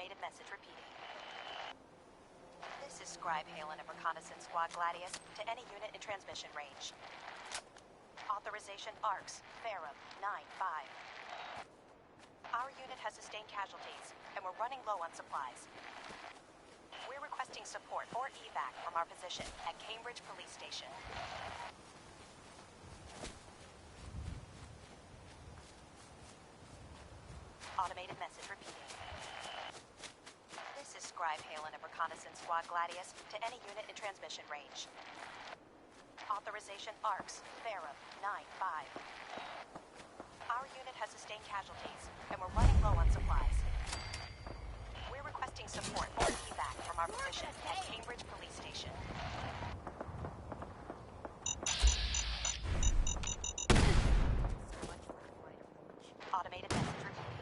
Automated message repeating. This is Scribe Halen of Reconnaissance Squad Gladius to any unit in transmission range. Authorization ARCS, Farum, 9-5. Our unit has sustained casualties, and we're running low on supplies. We're requesting support or evac from our position at Cambridge Police Station. Automated message repeating. This is Scribe Halen of Reconnaissance Squad Gladius to any unit in transmission range. Authorization ARCS, Farum, 9-5. Our unit has sustained casualties, and we're running low on supplies. We're requesting support or evac from our position at Cambridge Police Station. Automated message repeating.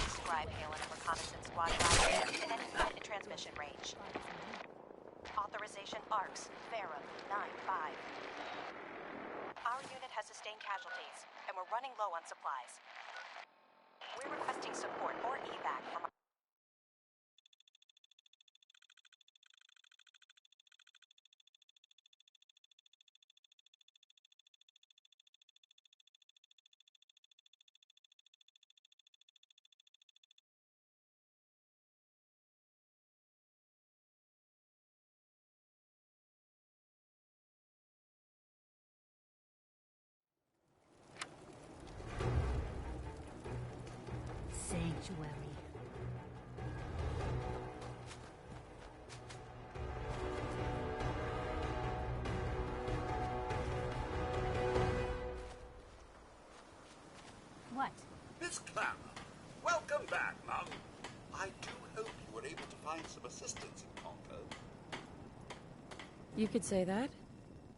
Scribe Halen of Reconnaissance Squad Gladius to any unit in transmission range. Authorization ARCS, Farum, 9-5. Our unit has sustained casualties, and we're running low on supplies. We're requesting support or evac from our... Sanctuary. What? Miss Clammer, welcome back, Mum. I do hope you were able to find some assistance in Concord. You could say that.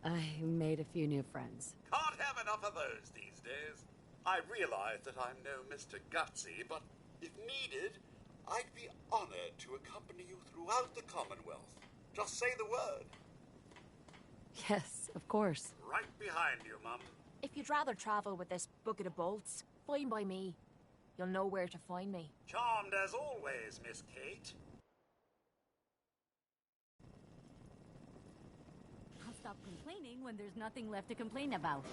I made a few new friends. Can't have enough of those these days. I realize that I'm no Mr. Gutsy, but if needed, I'd be honored to accompany you throughout the Commonwealth. Just say the word. Yes, of course. Right behind you, Mum. If you'd rather travel with this bucket of bolts, fine by me. You'll know where to find me. Charmed as always, Miss Kate. I'll stop complaining when there's nothing left to complain about.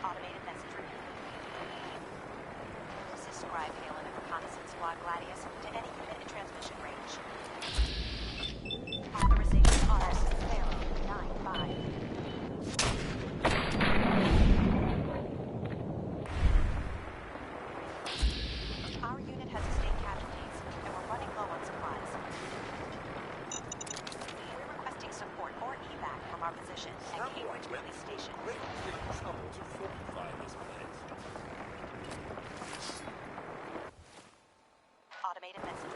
Automated message repeating. This is Scribe Halen of Reconnaissance Squad Gladius to any unit in transmission range. Authorization ARCS, Farum, 9-5. Our unit has sustained casualties, and we're running low on supplies. We're requesting support or evac from our position at Cambridge Police Station. Great trouble to fortify this place. Automated message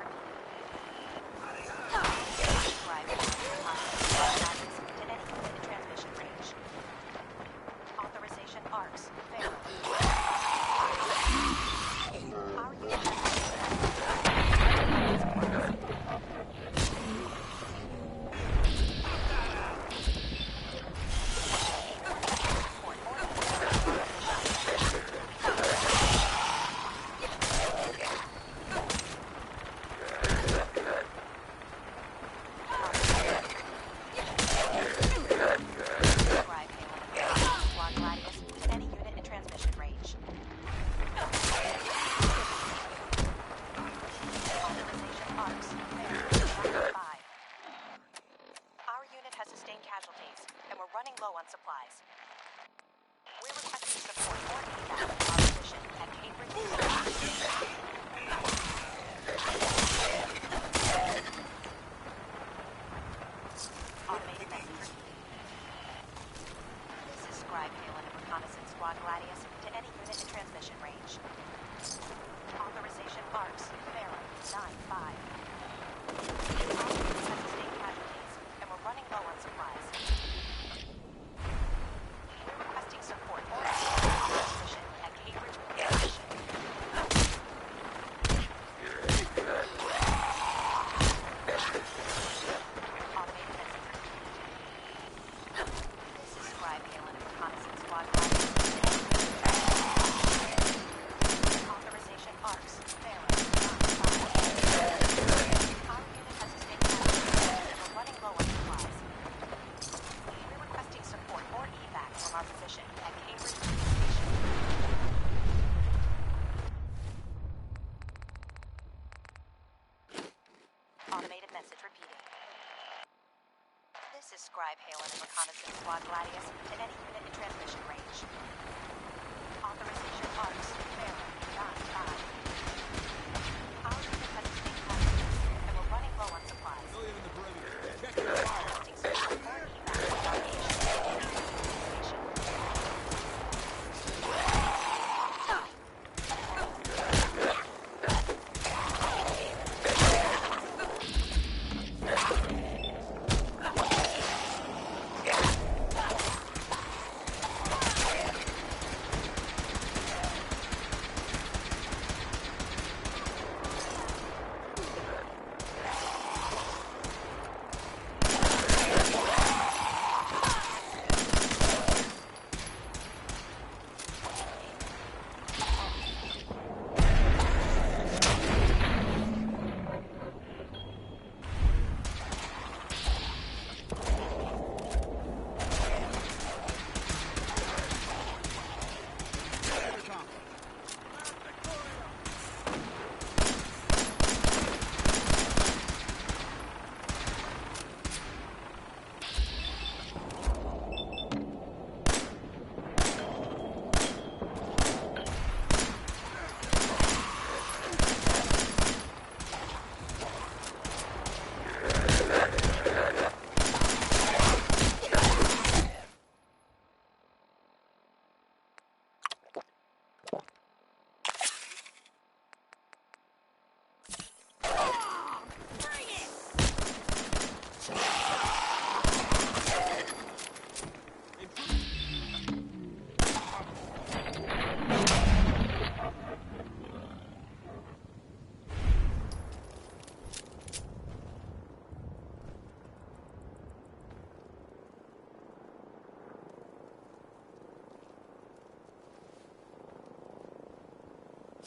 Message repeating. This is Scribe Halen and Reconnaissance Squad Gladius to any unit in transmission range. Authorization ARCS, Pharaoh, 9-5. Our unit has sustained casualties, and we're running low on supplies. Million in the perimeter. Check your fire. Requesting support for an evac to Foundation. Station.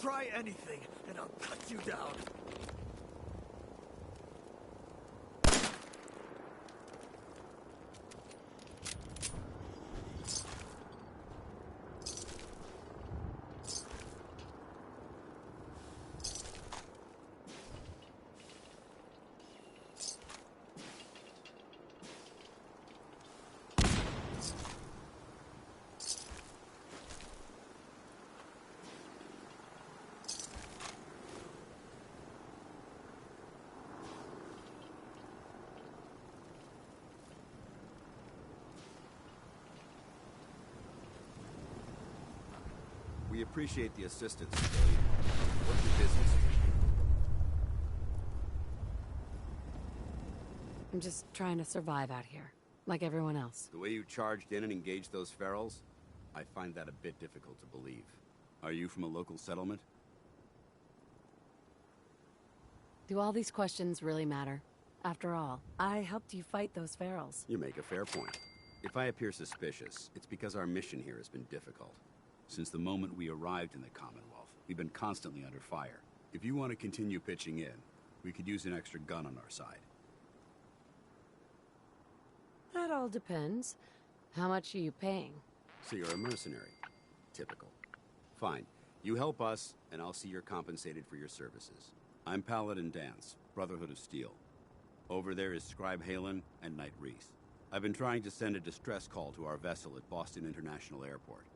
Try anything, and I'll cut you down. We appreciate the assistance, civilian. What's your business? I'm just trying to survive out here, like everyone else. The way you charged in and engaged those ferals, I find that a bit difficult to believe. Are you from a local settlement? Do all these questions really matter? After all, I helped you fight those ferals. You make a fair point. If I appear suspicious, it's because our mission here has been difficult. Since the moment we arrived in the Commonwealth, we've been constantly under fire. If you want to continue pitching in, we could use an extra gun on our side. That all depends. How much are you paying? So you're a mercenary. Typical. Fine. You help us, and I'll see you're compensated for your services. I'm Paladin Dance, Brotherhood of Steel. Over there is Scribe Halen and Knight Reese. I've been trying to send a distress call to our vessel at Boston International Airport,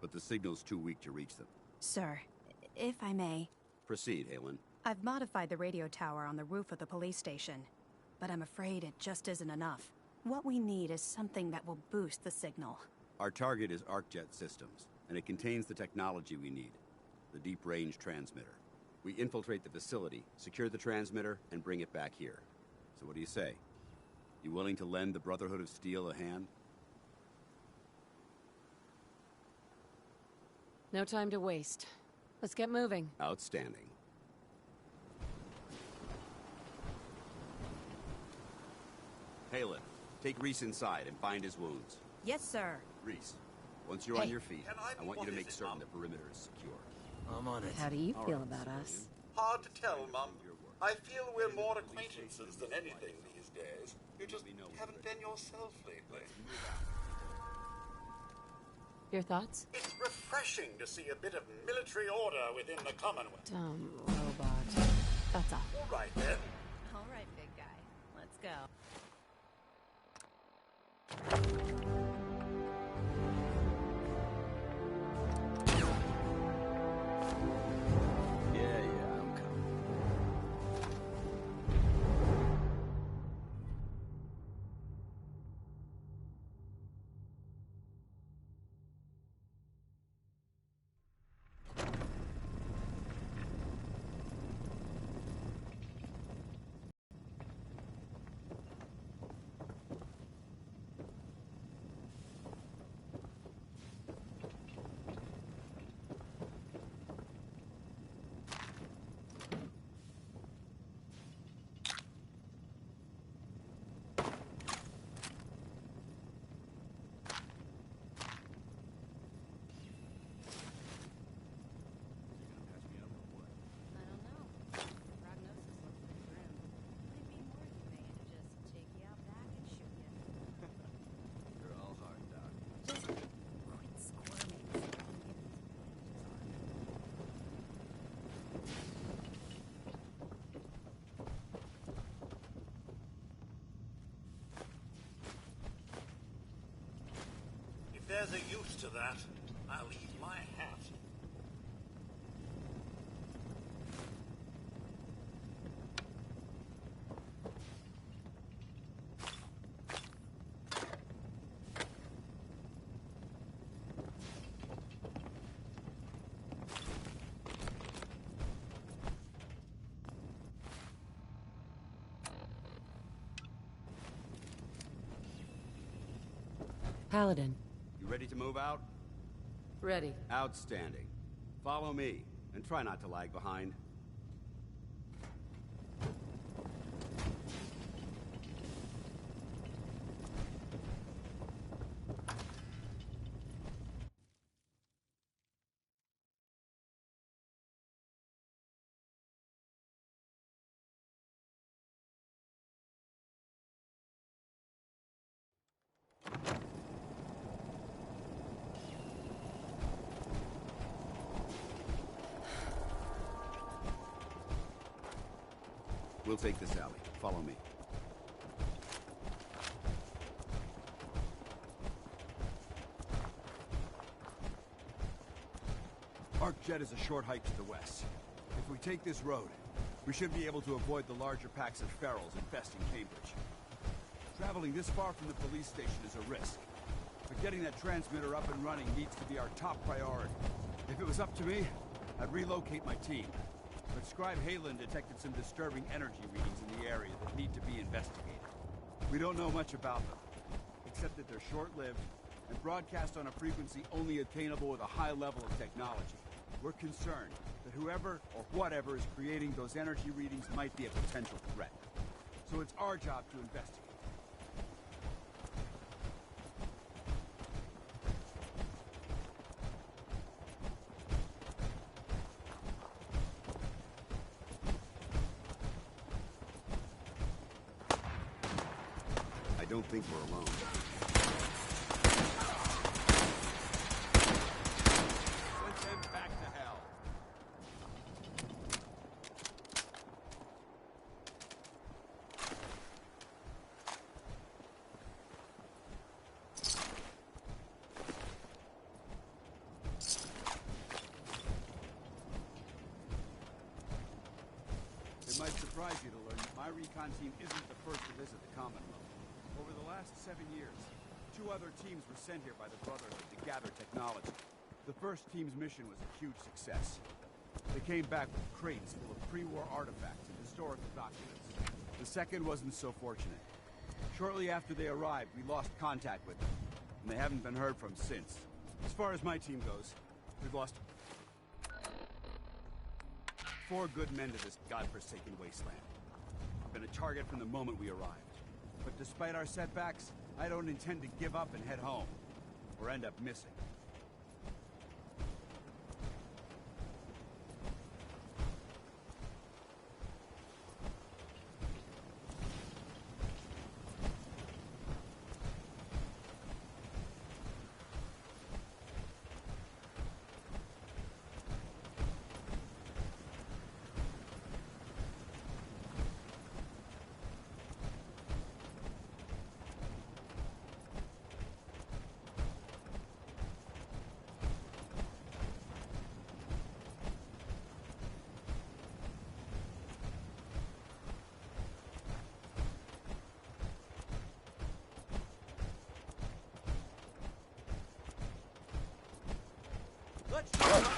but the signal's too weak to reach them. Sir, if I may, Proceed, Halen. I've modified the radio tower on the roof of the police station, but I'm afraid it just isn't enough. What we need is something that will boost the signal. Our target is ArcJet Systems, and it contains the technology we need, the deep-range transmitter. We infiltrate the facility, secure the transmitter, and bring it back here. So what do you say? You willing to lend the Brotherhood of Steel a hand? No time to waste. Let's get moving. Outstanding. Halen, take Reese inside and bind his wounds. Yes, sir. Reese, once you're on Hey. your feet, I want you to make certain the perimeter is secure. I'm on it. How do you All feel right, about civilian. us? Hard to tell, Mum. Your work. I feel we're more acquaintances than anything these days. You just haven't been yourself lately. Your thoughts? It's refreshing to see a bit of military order within the Commonwealth. Dumb robot. That's all. All right, then. All right, big guy. go. Yeah, I'm coming. I don't know. The prognosis looks pretty grim. Might be more humane to just take you out back and shoot you. You're all hard, Doc. Just quit squirming so I can get these bandages on. If there's a use to that, I'll eat my hat. Paladin. You ready to move out? Ready. Outstanding. Follow me, and try not to lag behind. We'll take this alley. Follow me. Arcjet is a short hike to the west. If we take this road, we should be able to avoid the larger packs of ferals infesting Cambridge. Traveling this far from the police station is a risk, but getting that transmitter up and running needs to be our top priority. If it was up to me, I'd relocate my team. But Scribe Halen detected some disturbing energy readings in the area that need to be investigated. We don't know much about them, except that they're short-lived and broadcast on a frequency only attainable with a high level of technology. We're concerned that whoever or whatever is creating those energy readings might be a potential threat. So it's our job to investigate. I don't think we're alone. Send them back to hell. It might surprise you to learn that my recon team isn't the first to visit the Commonwealth. Over the last 7 years, 2 other teams were sent here by the Brotherhood to gather technology. The first team's mission was a huge success. They came back with crates full of pre-war artifacts and historical documents. The second wasn't so fortunate. Shortly after they arrived, we lost contact with them, and they haven't been heard from since. As far as my team goes, we've lost 4 good men to this godforsaken wasteland. I've been a target from the moment we arrived. But despite our setbacks, I don't intend to give up and head home, or end up missing. Lost her.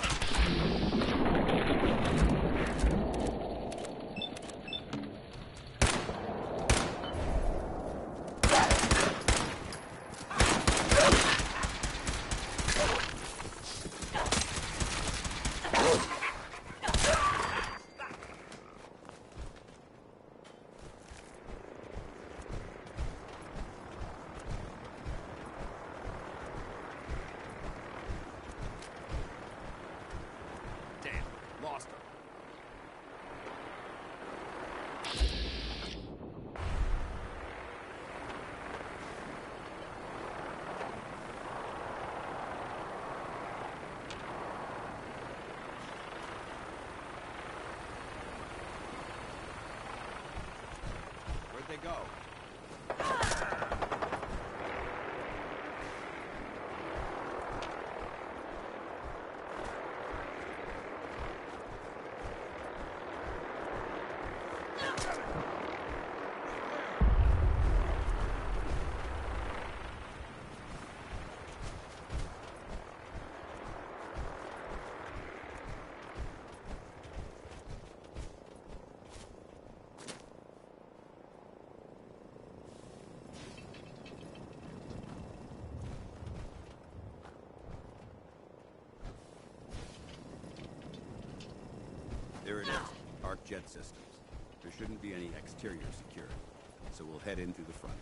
Where'd they go? There it is. Arc jet systems. There shouldn't be any exterior security, so we'll head in through the front.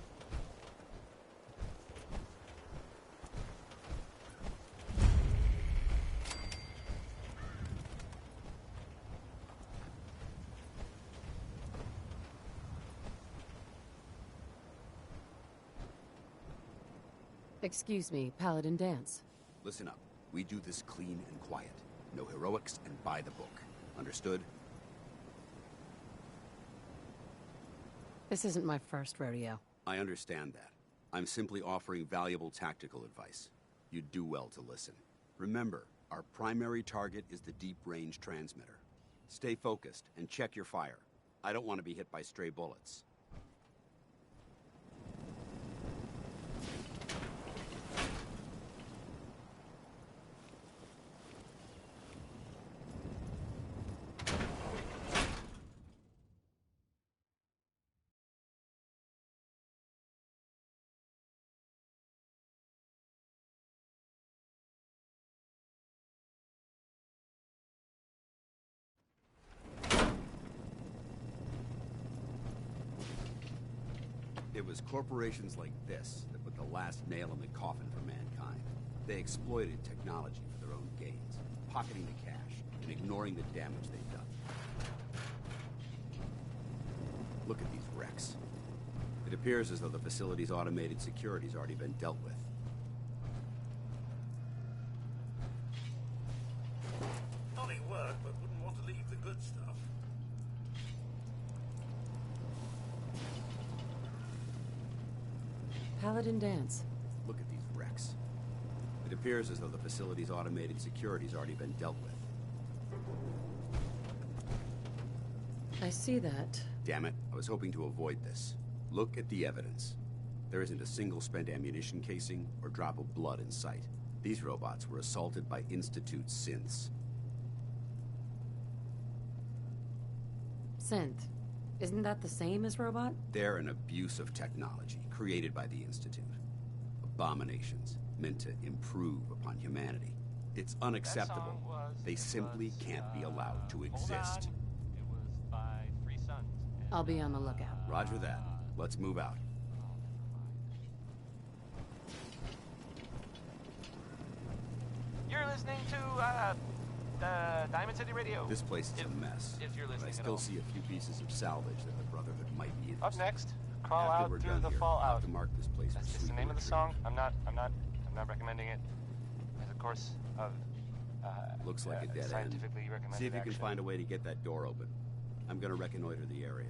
Excuse me, Paladin Dance. Listen up. We do this clean and quiet. No heroics and by the book. Understood? This isn't my first rodeo. I understand that. I'm simply offering valuable tactical advice. You'd do well to listen. Remember, our primary target is the deep-range transmitter. Stay focused and check your fire. I don't want to be hit by stray bullets. It was corporations like this that put the last nail in the coffin for mankind. They exploited technology for their own gains, pocketing the cash and ignoring the damage they've done. Look at these wrecks. It appears as though the facility's automated security's already been dealt with. Only work, but wouldn't want to leave the good stuff. Paladin Dance. Look at these wrecks. It appears as though the facility's automated security's already been dealt with. I see that. Damn it, I was hoping to avoid this. Look at the evidence. There isn't a single spent ammunition casing or drop of blood in sight. These robots were assaulted by Institute synths. Synth. Isn't that the same as robot? They're an abuse of technology created by the Institute. Abominations meant to improve upon humanity. It's unacceptable. They simply can't be allowed to exist. It was by Three Sons. I'll be on the lookout. Roger that. Let's move out. You're listening to Diamond City Radio. This place is a mess. If you're but listening I at still all. see a few pieces of salvage that the Brotherhood might be interested. Up next, Crawl After Out we're Through done the here, I'll have Fallout. to mark this place That's for just the sweet name of the retreat. song. I'm not recommending it as a course of Looks like a dead end. scientifically recommended See if you can action. find a way to get that door open. I'm gonna reconnoiter the area.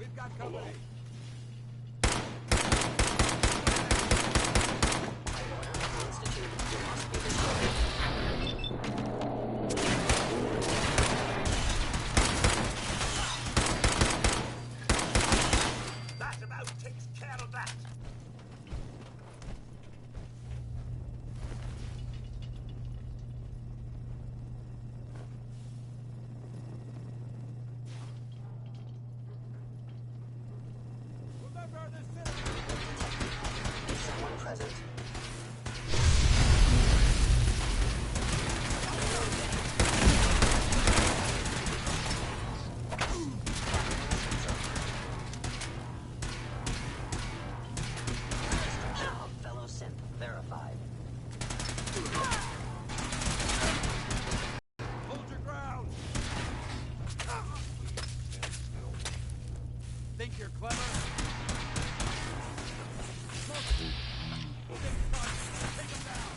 We've got company. That about takes care of that. Remember the city. Is someone present? Job, fellow synth verified. Hold your ground. Think you're clever? Take him down.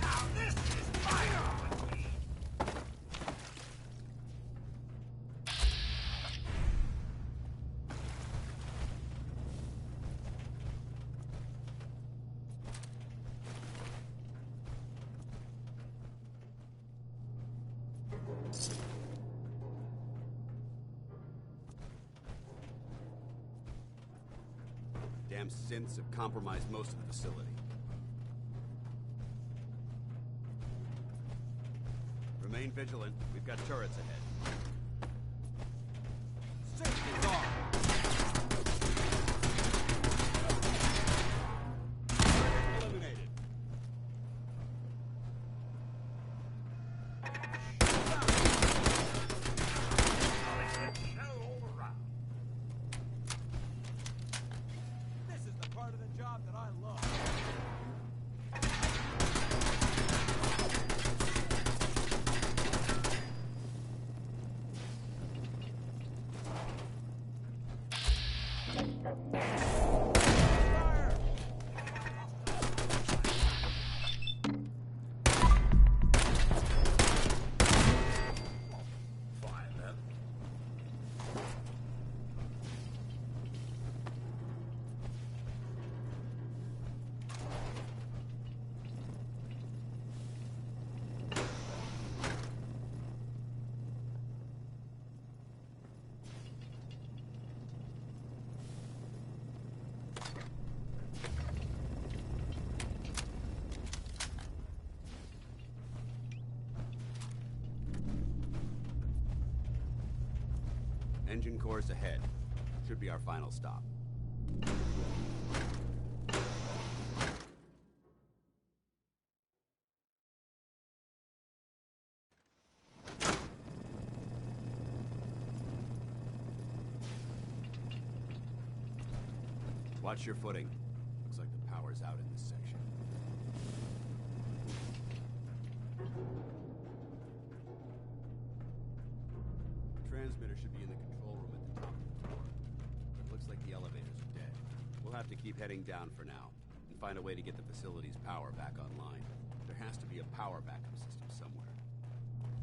Now this is fire! Damn synths have compromised most of the facility. Remain vigilant. We've got turrets ahead. Safety's on. Eliminated. Show all around. This is the part of the job that I love. Fire! Fine then. Engine cores ahead. Should be our final stop. Watch your footing. Looks like the power's out in this section. The transmitter should be in the control room at the top of the tower. But it looks like the elevators are dead. We'll have to keep heading down for now, and find a way to get the facility's power back online. There has to be a power backup system somewhere.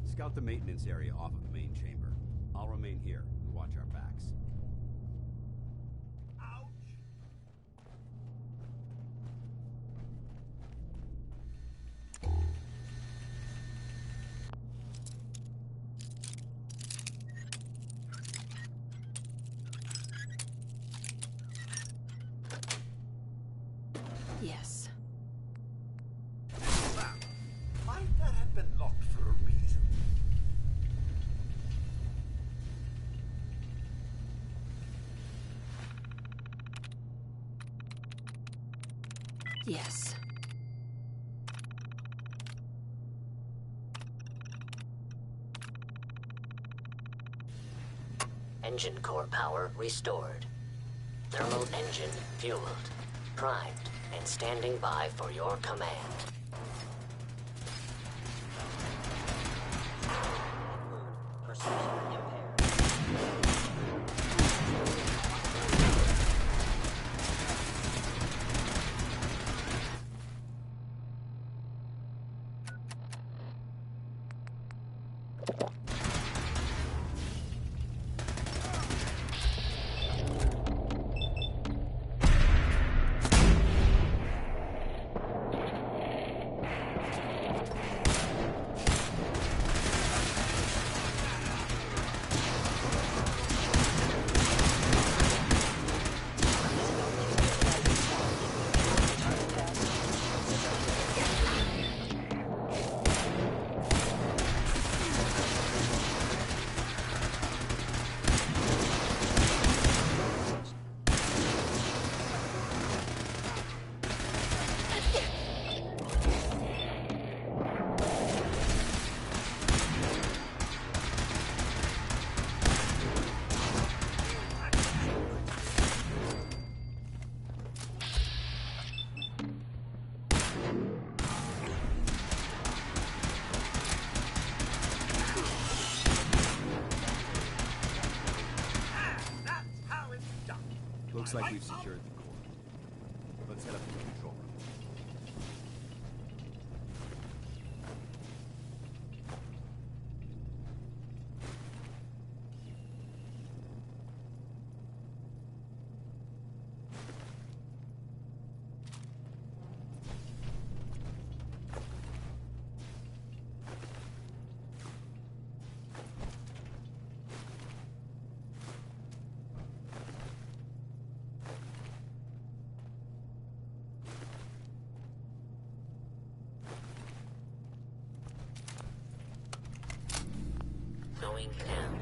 Scout the maintenance area off of the main chamber. I'll remain here and watch our backs. Yes. Might that have been locked for a reason? Yes. Engine core power restored. Thermal engine fueled, primed, and standing by for your command. Perception impaired. Looks like we've secured the core. Let's head up to the control room. Going down.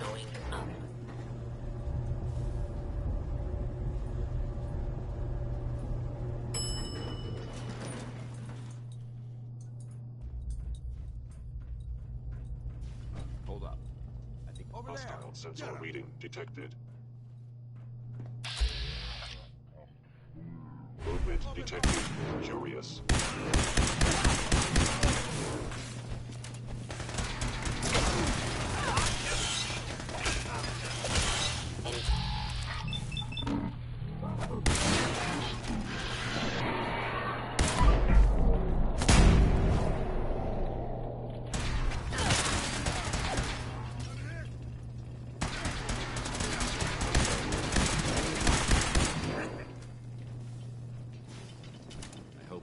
Going up. Hold up. I think Over there. Hostile sensor reading detected. Movement detected. Curious.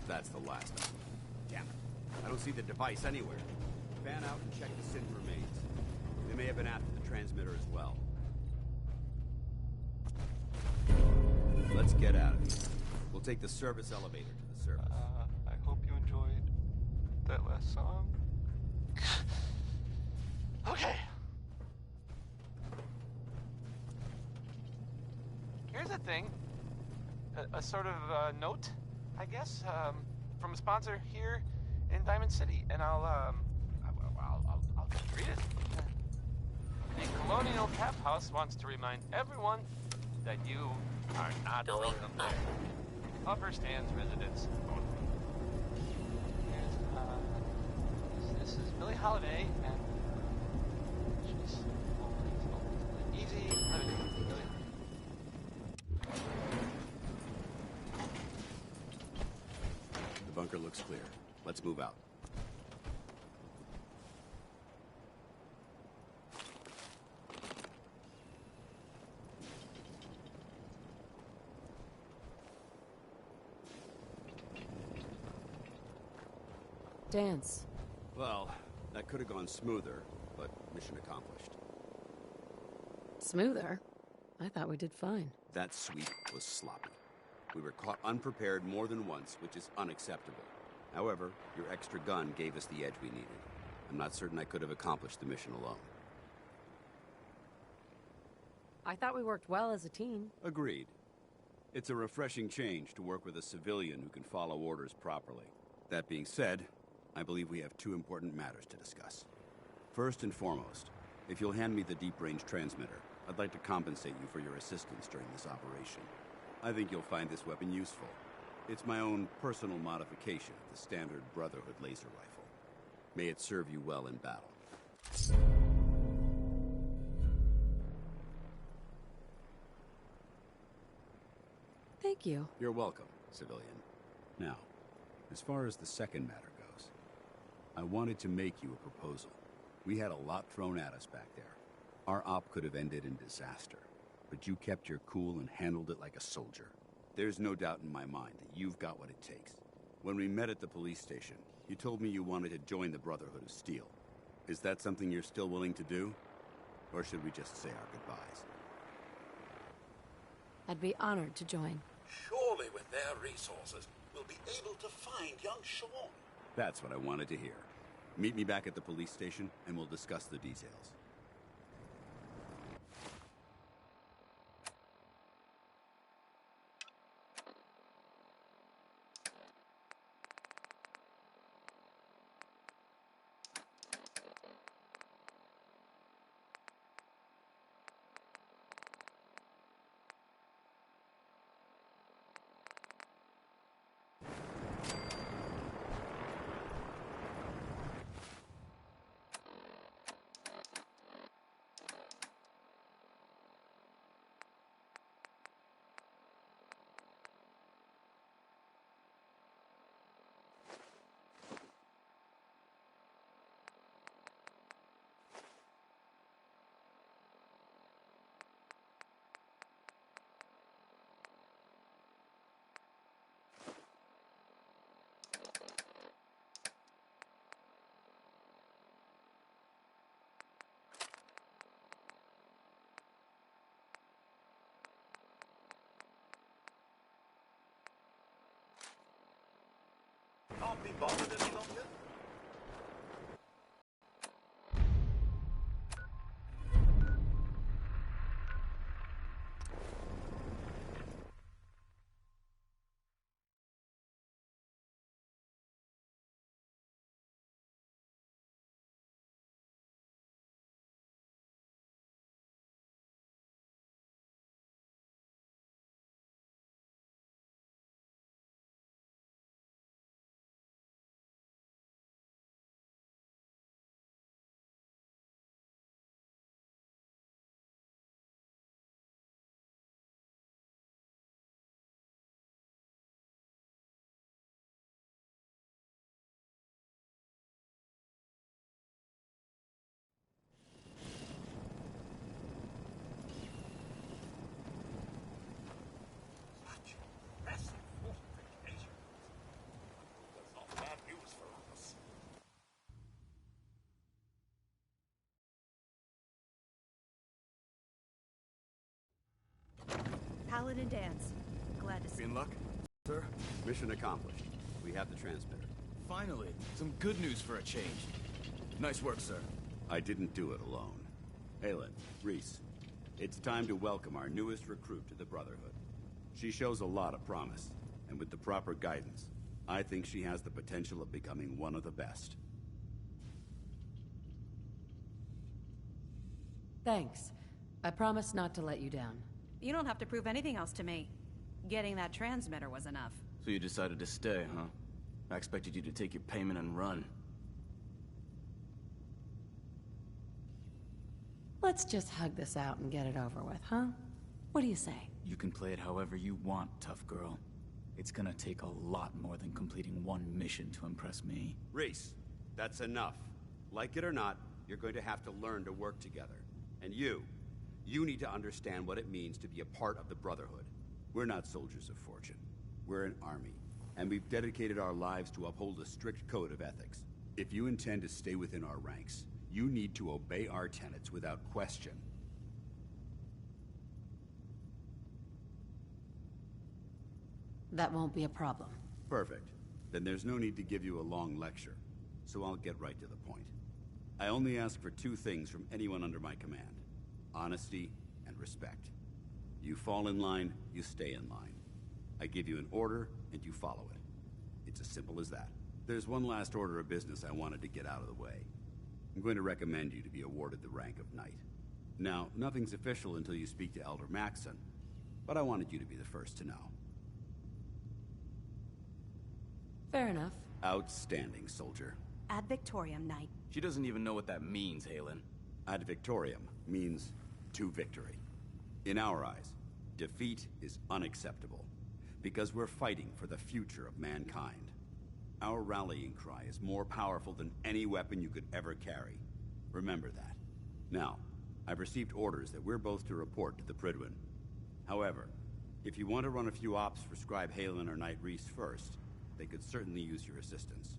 That's the last of them. Damn it. I don't see the device anywhere. Fan out and check the synth remains. They may have been after the transmitter as well. Let's get out of here. We'll take the service elevator to the surface. I hope you enjoyed that last song. Okay. Here's a thing. A sort of note, I guess, from a sponsor here in Diamond City, and I'll just read it. The Colonial Tap House wants to remind everyone that you are not welcome there. Upper Stands residents. This is Billie Holiday, and she's always easy living. The bunker looks clear. Let's move out. Dance. Well, that could have gone smoother, but mission accomplished. Smoother? I thought we did fine. That sweep was sloppy. We were caught unprepared more than once, which is unacceptable. However, your extra gun gave us the edge we needed. I'm not certain I could have accomplished the mission alone. I thought we worked well as a team. Agreed. It's a refreshing change to work with a civilian who can follow orders properly. That being said, I believe we have two important matters to discuss. First and foremost, if you'll hand me the deep-range transmitter, I'd like to compensate you for your assistance during this operation. I think you'll find this weapon useful. It's my own personal modification of the standard Brotherhood laser rifle. May it serve you well in battle. Thank you. You're welcome, civilian. Now, as far as the second matter goes, I wanted to make you a proposal. We had a lot thrown at us back there. Our op could have ended in disaster, but you kept your cool and handled it like a soldier. There's no doubt in my mind that you've got what it takes. When we met at the police station, you told me you wanted to join the Brotherhood of Steel. Is that something you're still willing to do? Or should we just say our goodbyes? I'd be honored to join. Surely with their resources, we'll be able to find young Sean. That's what I wanted to hear. Meet me back at the police station, and we'll discuss the details. Can't be bothered any longer. Such impressive fortifications. That's not bad news for us. Paladin Dance. Glad to see In luck, sir? Mission accomplished. We have the transmitter. Finally, some good news for a change. Nice work, sir. I didn't do it alone. Aelin, Reese, it's time to welcome our newest recruit to the Brotherhood. She shows a lot of promise, and with the proper guidance, I think she has the potential of becoming one of the best. Thanks. I promise not to let you down. You don't have to prove anything else to me. Getting that transmitter was enough. So you decided to stay, huh? I expected you to take your payment and run. Let's just hug this out and get it over with, huh? What do you say? You can play it however you want, tough girl. It's gonna take a lot more than completing one mission to impress me. Reese, that's enough. Like it or not, you're going to have to learn to work together. And you need to understand what it means to be a part of the Brotherhood. We're not soldiers of fortune. We're an army, and we've dedicated our lives to uphold a strict code of ethics. If you intend to stay within our ranks, you need to obey our tenets without question. That won't be a problem. Perfect. Then there's no need to give you a long lecture, so I'll get right to the point. I only ask for two things from anyone under my command: honesty and respect. You fall in line, you stay in line. I give you an order, and you follow it. It's as simple as that. There's one last order of business I wanted to get out of the way. I'm going to recommend you to be awarded the rank of Knight. Now, nothing's official until you speak to Elder Maxson, but I wanted you to be the first to know. Fair enough. Outstanding, soldier. Ad Victoriam, Knight. She doesn't even know what that means, Halen. Ad Victoriam means to victory. In our eyes, defeat is unacceptable. Because we're fighting for the future of mankind. Our rallying cry is more powerful than any weapon you could ever carry. Remember that. Now, I've received orders that we're both to report to the Prydwen. However, if you want to run a few ops for Scribe Halen or Knight Reese first, they could certainly use your assistance.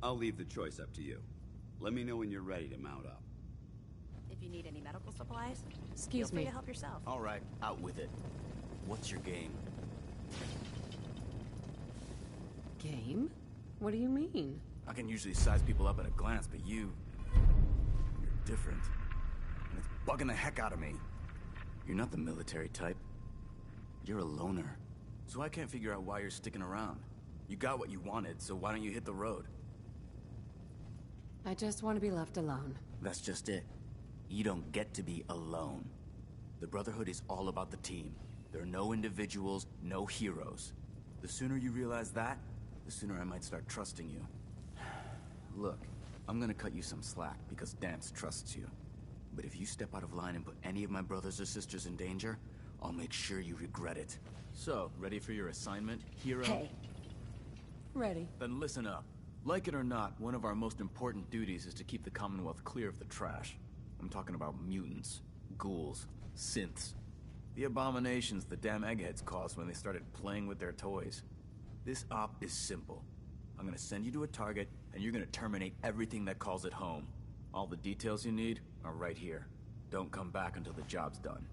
I'll leave the choice up to you. Let me know when you're ready to mount up. If you need any medical supplies, Excuse feel free me. to help yourself. All right, out with it. What's your game? Game? What do you mean? I can usually size people up at a glance, but you're different. And it's bugging the heck out of me. You're not the military type. You're a loner. So I can't figure out why you're sticking around. You got what you wanted, so why don't you hit the road? I just want to be left alone. That's just it. You don't get to be alone. The Brotherhood is all about the team. There are no individuals, no heroes. The sooner you realize that, the sooner I might start trusting you. Look, I'm gonna cut you some slack because Dance trusts you. But if you step out of line and put any of my brothers or sisters in danger, I'll make sure you regret it. So, ready for your assignment, hero? Hey. Ready. Then listen up. Like it or not, one of our most important duties is to keep the Commonwealth clear of the trash. I'm talking about mutants, ghouls, synths. The abominations the damn eggheads caused when they started playing with their toys. This op is simple. I'm gonna send you to a target, and you're gonna terminate everything that calls it home. All the details you need are right here. Don't come back until the job's done.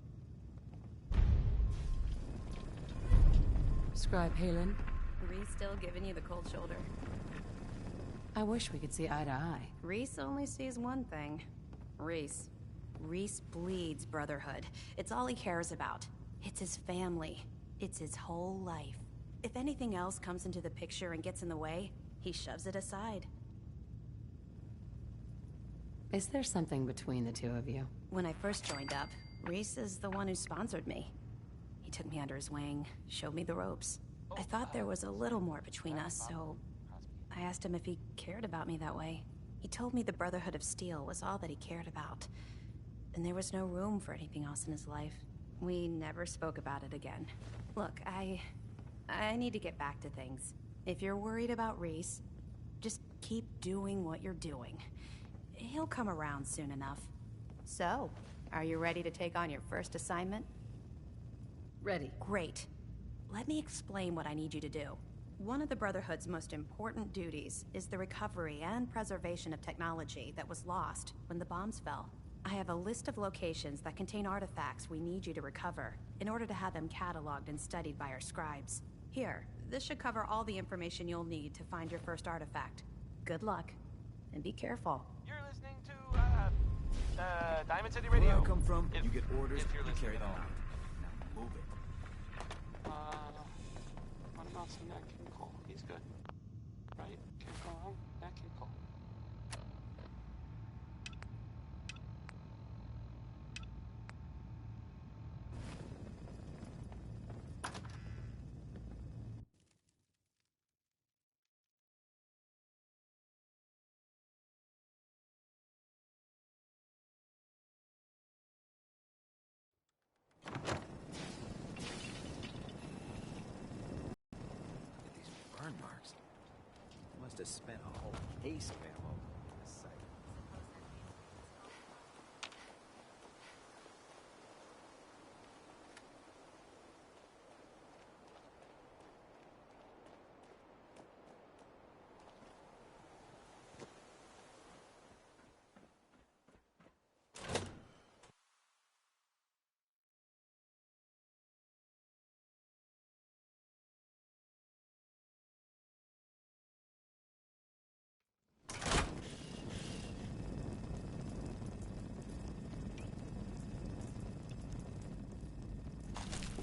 Scribe Halen. Reese still giving you the cold shoulder. I wish we could see eye to eye. Reese only sees one thing. Reese. Reese bleeds Brotherhood. It's all he cares about. It's his family. It's his whole life. If anything else comes into the picture and gets in the way, he shoves it aside. Is there something between the two of you? When I first joined up, Reese is the one who sponsored me. He took me under his wing, showed me the ropes. I thought there was a little more between us, so I asked him if he cared about me that way. He told me the Brotherhood of Steel was all that he cared about, and there was no room for anything else in his life. We never spoke about it again. Look, I need to get back to things. If you're worried about Reese, just keep doing what you're doing. He'll come around soon enough. So, are you ready to take on your first assignment? Ready. Great. Let me explain what I need you to do. One of the Brotherhood's most important duties is the recovery and preservation of technology that was lost when the bombs fell. I have a list of locations that contain artifacts we need you to recover in order to have them cataloged and studied by our scribes. Here, this should cover all the information you'll need to find your first artifact. Good luck, and be careful. You're listening to, Diamond City Radio. Where I come from, If- you get orders, if you're you carry listening them at all. out. Now move it. What about some Nat King Cole? He's good. Right? Can't go wrong. Nat King Cole. These burn marks. Must have spent a whole case of ammo on this site.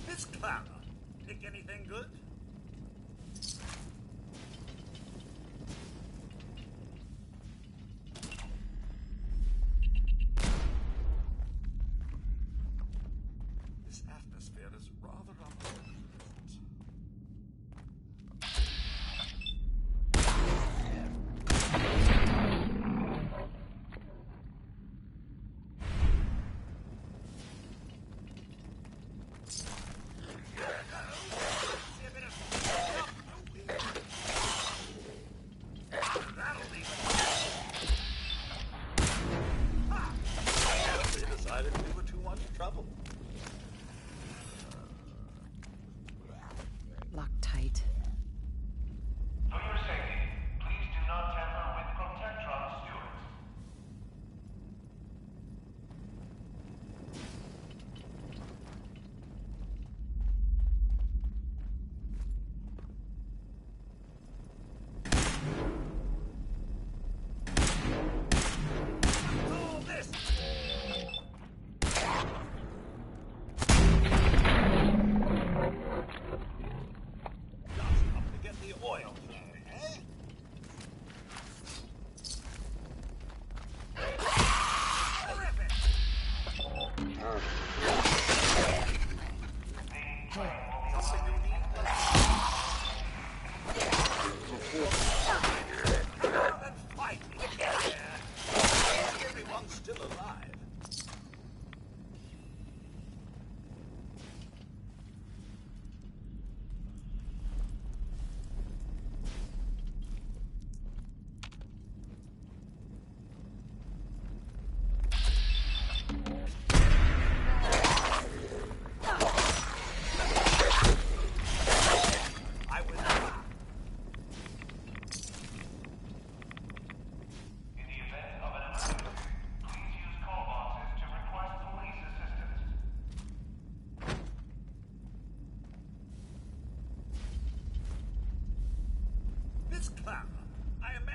Miss Clara, pick anything good? This atmosphere is rather unpleasant. See if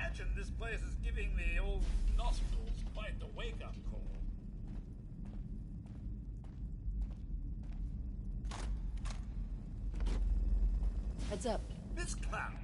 imagine this place is giving the old nostrils quite the wake-up call. Heads up. This clown.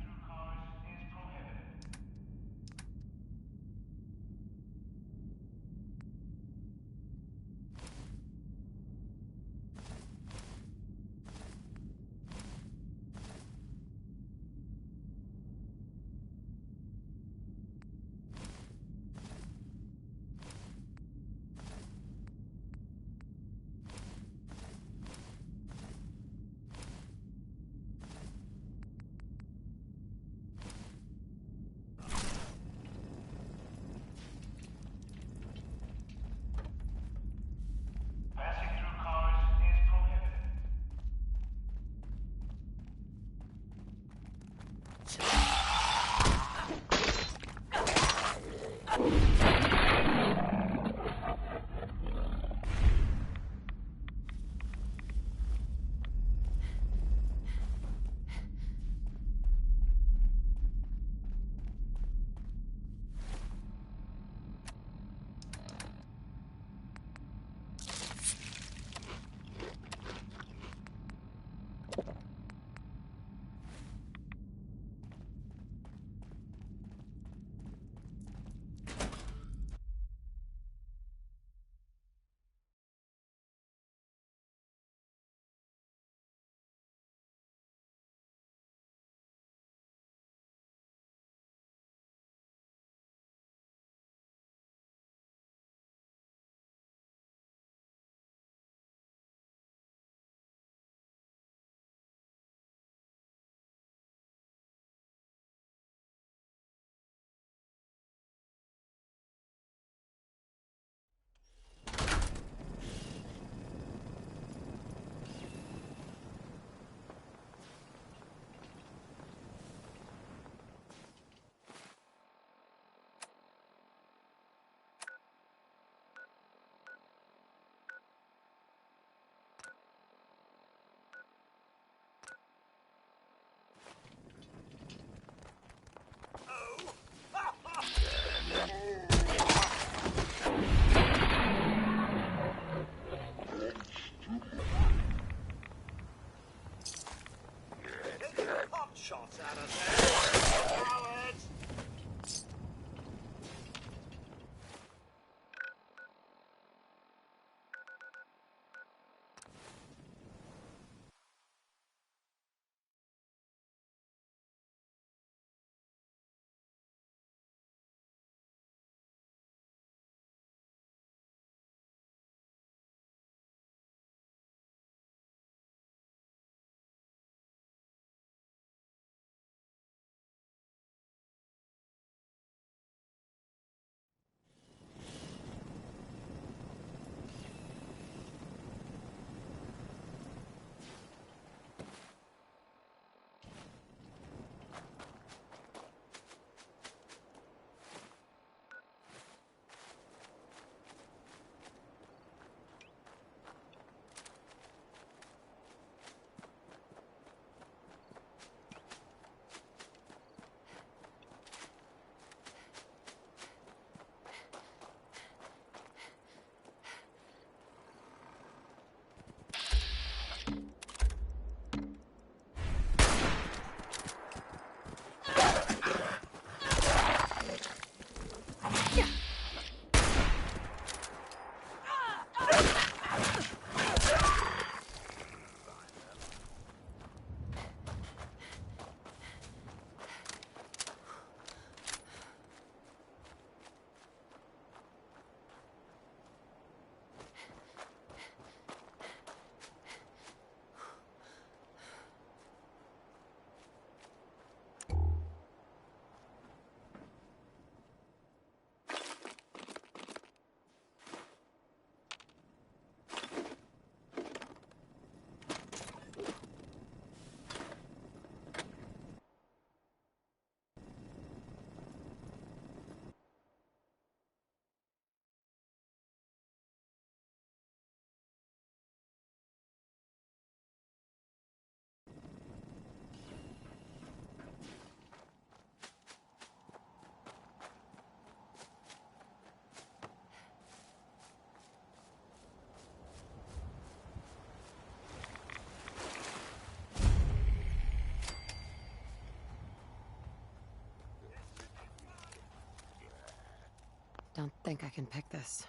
think I can pick this.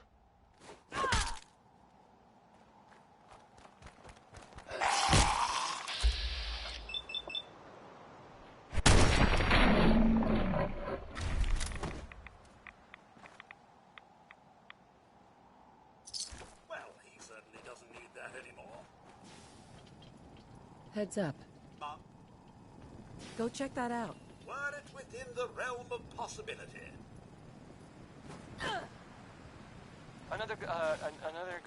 Well, he certainly doesn't need that anymore. Heads up. Go check that out. Were it within the realm of possibility. Another good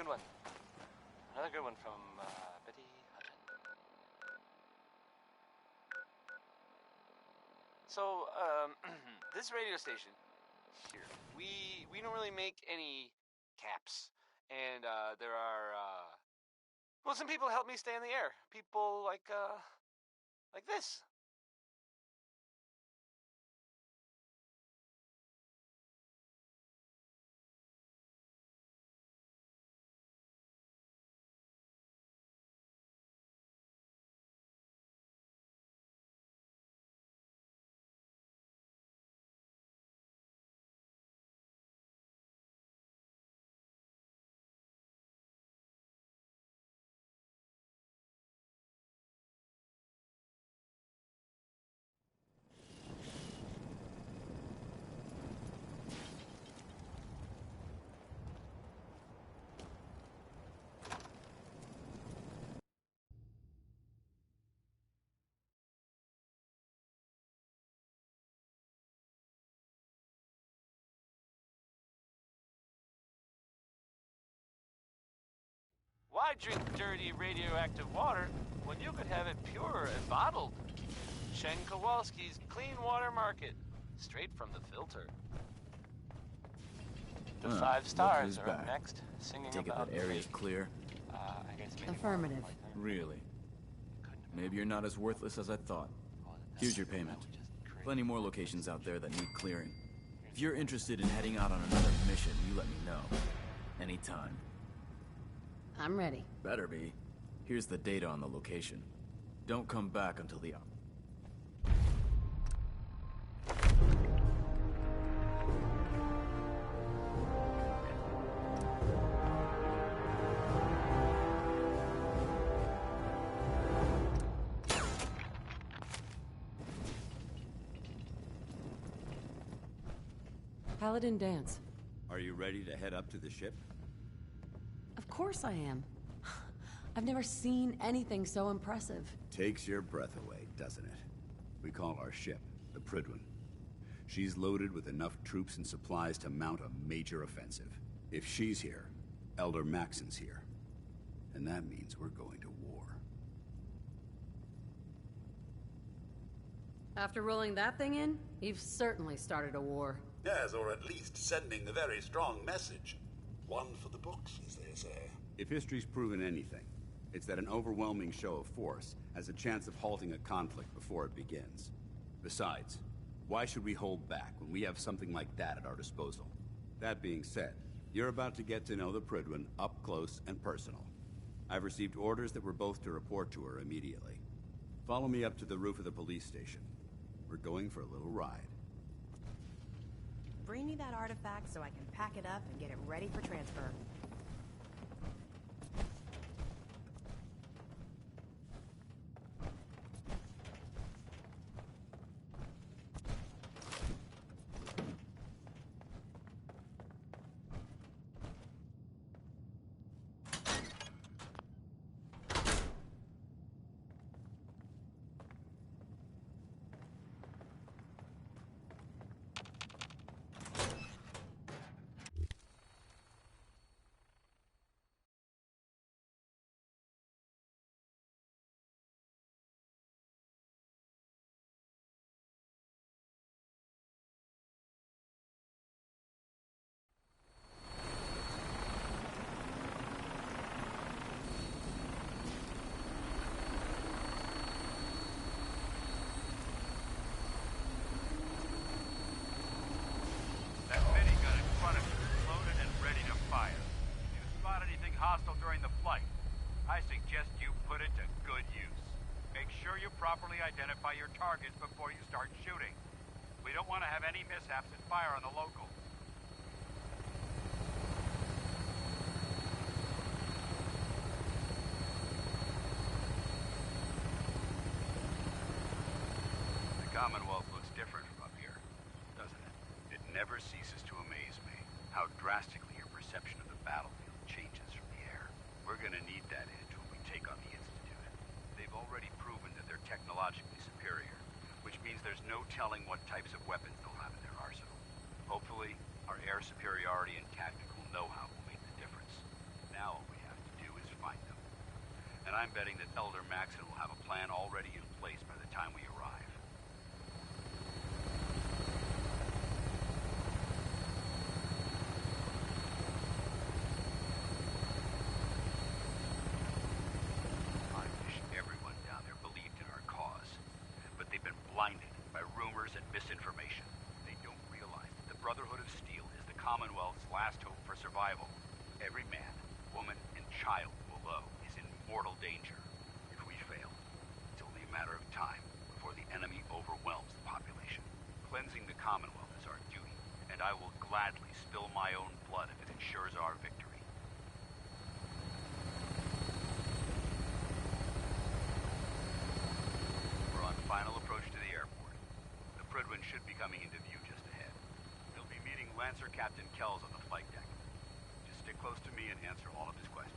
one. Another good one from Betty Hutton. So, this radio station here, we don't really make any caps, and there are well, some people help me stay in the air. People like this. Why drink dirty radioactive water when you could have it pure and bottled? Chen Kowalski's Clean Water Market, straight from the filter. The 5 stars are up next, singing Take it about that area's clear. I guess maybe Affirmative. Really? Maybe you're not as worthless as I thought. Here's your payment. Plenty more locations out there that need clearing. If you're interested in heading out on another mission, you let me know. Anytime. I'm ready. Better be. Here's the data on the location. Don't come back until the... Paladin Dance. Are you ready to head up to the ship? Of course I am. I've never seen anything so impressive. Takes your breath away, doesn't it? We call our ship the Prydwen. She's loaded with enough troops and supplies to mount a major offensive. If she's here, Elder Maxon's here. And that means we're going to war. After rolling that thing in, you've certainly started a war. Yes, or at least sending a very strong message. One for the books, as they say. If history's proven anything, it's that an overwhelming show of force has a chance of halting a conflict before it begins. Besides, why should we hold back when we have something like that at our disposal? That being said, you're about to get to know the Prydwen up close and personal. I've received orders that we're both to report to her immediately. Follow me up to the roof of the police station. We're going for a little ride. Bring me that artifact so I can pack it up and get it ready for transfer. Identify your targets before you start shooting. We don't want to have any mishaps and fire on the locals. never ceases to amaze me how drastically your perception of the battlefield changes from the air. We're gonna need that edge when we take on the Institute. They've already proven that they're technologically superior, which means there's no telling what types of weapons they'll have in their arsenal. Hopefully, our air superiority and tactical know-how will make the difference. Now all we have to do is find them. And I'm betting that Elder Maxon will have a plan already in place by the time we arrive. I wish everyone down there believed in our cause, but they've been blinded by rumors and misinformation. They don't realize that the Brotherhood of Steel is the Commonwealth's last hope for survival. Every man, woman, and child below is in mortal danger. If we fail, it's only a matter of time before the enemy overwhelms the population. Cleansing the Commonwealth is our duty, and I will gladly spill my own blood if it ensures our victory. We're on final approach to the airport. The Prydwen should be coming into view just ahead. They'll be meeting Lancer Captain Kells on the flight deck. Just stick close to me and answer all of his questions.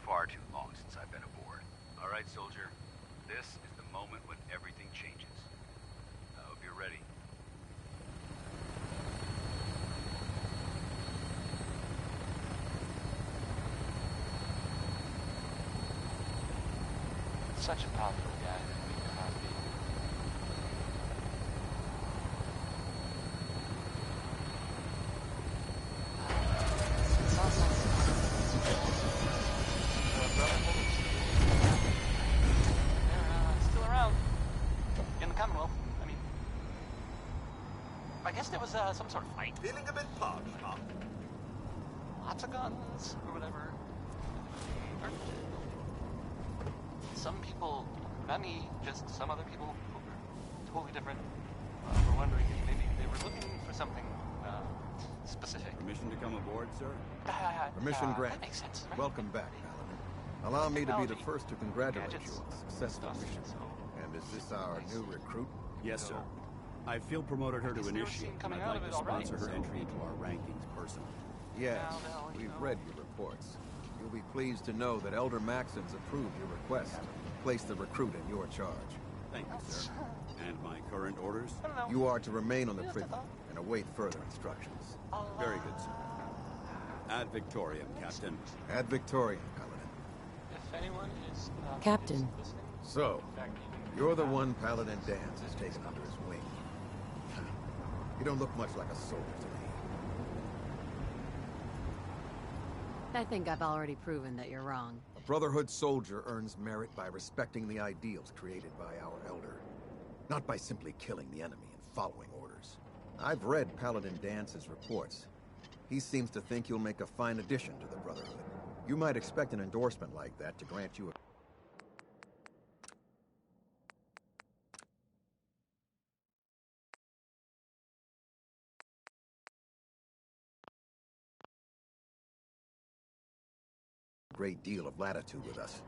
Far too long since I've been aboard. All right, soldier. This is the moment when everything changes. I hope you're ready. Such a powerful guy that we cannot be. It's awesome. Still around. In the Commonwealth, I mean. I guess there was some sort of fight. Feeling a bit parched, huh? Lots of guns, or whatever. Some people, not me, just some other people who were totally different, were wondering if maybe they were looking for something specific. Permission to come aboard, sir? Permission granted. That makes sense, right? Welcome back, Paladin. Allow me to be the first to congratulate you on a successful mission. And is this our new recruit? Yes, sir. I feel promoted her to initiate, and I'd like to sponsor her entry into our rankings personally. Yes, we've read your reports. You'll be pleased to know that Elder Maxon's approved your request to place the recruit in your charge. Thank you, sir. And my current orders? You are to remain on the Prydwen and await further instructions. Very good, sir. Ad Victoriam, Captain. Ad Victoriam, Paladin. If anyone is Captain. So, you're the one Paladin Danse has taken under his wing. You don't look much like a soldier to me. I think I've already proven that you're wrong. A Brotherhood soldier earns merit by respecting the ideals created by our Elder, not by simply killing the enemy and following orders. I've read Paladin Dance's reports. He seems to think you'll make a fine addition to the Brotherhood. You might expect an endorsement like that to grant you a... great deal of latitude with us.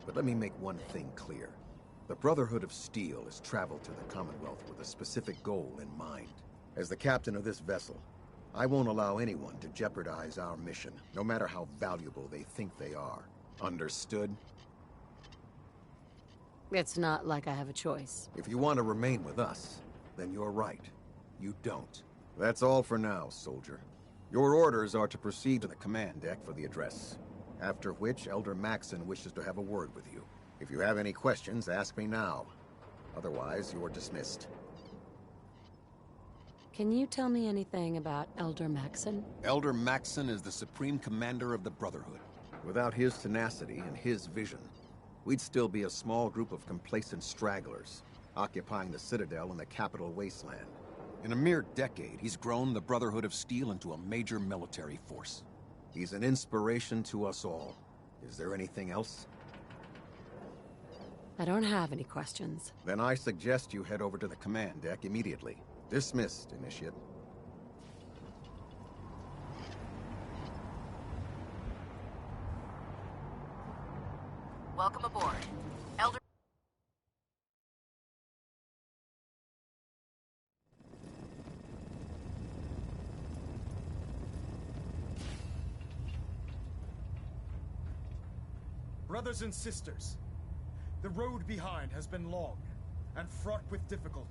But let me make one thing clear. The Brotherhood of Steel has traveled to the Commonwealth with a specific goal in mind. As the captain of this vessel, I won't allow anyone to jeopardize our mission, no matter how valuable they think they are. Understood? It's not like I have a choice. If you want to remain with us, then you're right. You don't. That's all for now, soldier. Your orders are to proceed to the command deck for the address. After which, Elder Maxson wishes to have a word with you. If you have any questions, ask me now. Otherwise, you're dismissed. Can you tell me anything about Elder Maxson? Elder Maxson is the Supreme Commander of the Brotherhood. Without his tenacity and his vision, we'd still be a small group of complacent stragglers, occupying the Citadel in the capital wasteland. In a mere decade, he's grown the Brotherhood of Steel into a major military force. He's an inspiration to us all. Is there anything else? I don't have any questions. Then I suggest you head over to the command deck immediately. Dismissed, Initiate. Welcome aboard. Elder... Brothers and sisters, the road behind has been long and fraught with difficulty.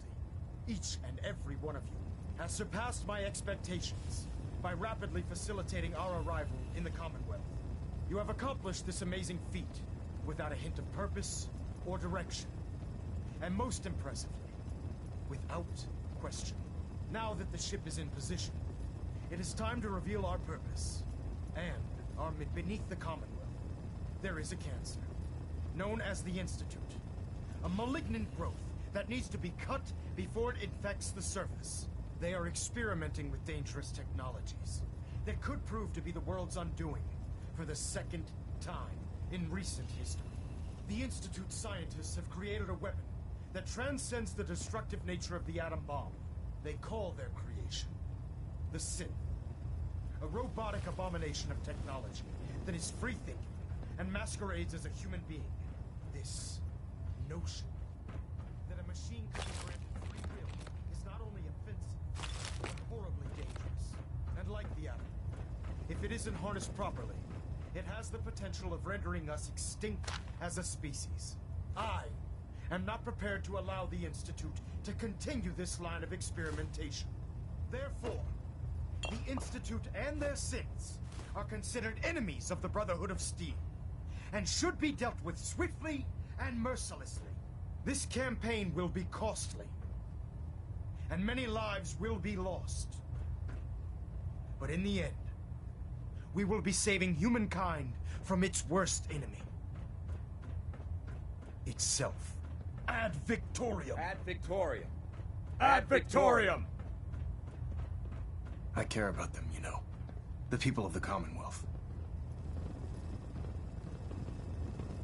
Each and every one of you has surpassed my expectations by rapidly facilitating our arrival in the Commonwealth. You have accomplished this amazing feat without a hint of purpose or direction. And most impressively, without question. Now that the ship is in position, it is time to reveal our purpose. And beneath the Commonwealth, there is a cancer, known as the Institute. A malignant growth that needs to be cut before it infects the surface. They are experimenting with dangerous technologies that could prove to be the world's undoing for the second time in recent history. The Institute scientists have created a weapon that transcends the destructive nature of the atom bomb. They call their creation the Synth, a robotic abomination of technology that is free-thinking and masquerades as a human being. This notion that a machine could be granted free will is not only offensive, but horribly dangerous. And like the atom, if it isn't harnessed properly, it has the potential of rendering us extinct as a species. I am not prepared to allow the Institute to continue this line of experimentation. Therefore, the Institute and their synths are considered enemies of the Brotherhood of Steel, and should be dealt with swiftly and mercilessly. This campaign will be costly, and many lives will be lost. But in the end, we will be saving humankind from its worst enemy. Itself. Ad Victoriam! Ad Victoriam! Ad Victoriam! I care about them, you know. The people of the Commonwealth.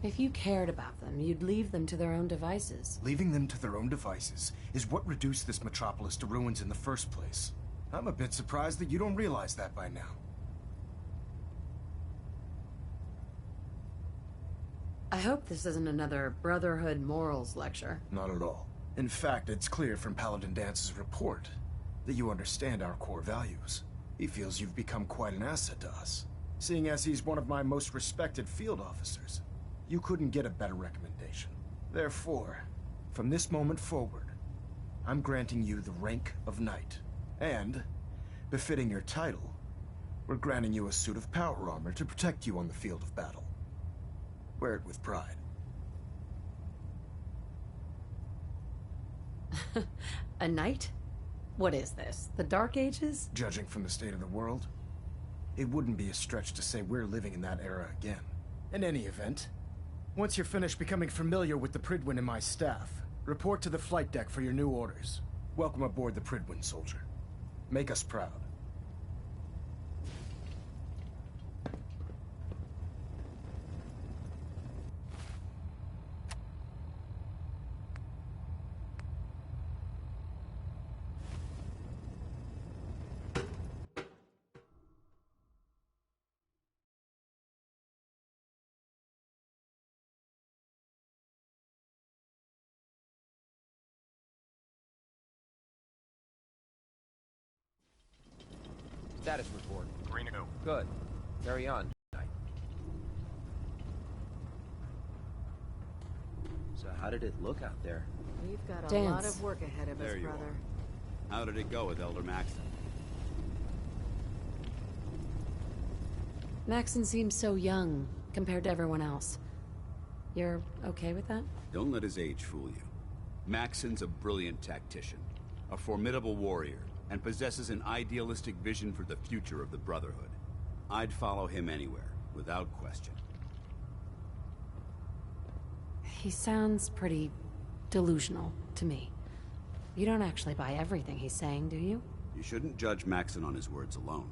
If you cared about them, you'd leave them to their own devices. Leaving them to their own devices is what reduced this metropolis to ruins in the first place. I'm a bit surprised that you don't realize that by now. I hope this isn't another Brotherhood morals lecture. Not at all. In fact, it's clear from Paladin Dance's report that you understand our core values. He feels you've become quite an asset to us, seeing as he's one of my most respected field officers. You couldn't get a better recommendation. Therefore, from this moment forward, I'm granting you the rank of Knight. And, befitting your title, we're granting you a suit of power armor to protect you on the field of battle. Wear it with pride. A knight? What is this? The Dark Ages? Judging from the state of the world, it wouldn't be a stretch to say we're living in that era again. In any event, once you're finished becoming familiar with the Pridwin and my staff, report to the flight deck for your new orders. Welcome aboard the Pridwin, soldier. Make us proud. Status report. Renew. Good. Carry on. So how did it look out there? We've got a Dance. lot of work ahead of us, There you brother. are. How did it go with Elder Maxon? Maxon seems so young compared to everyone else. You're okay with that? Don't let his age fool you. Maxon's a brilliant tactician, a formidable warrior, and possesses an idealistic vision for the future of the Brotherhood. I'd follow him anywhere, without question. He sounds pretty delusional to me. You don't actually buy everything he's saying, do you? You shouldn't judge Maxon on his words alone.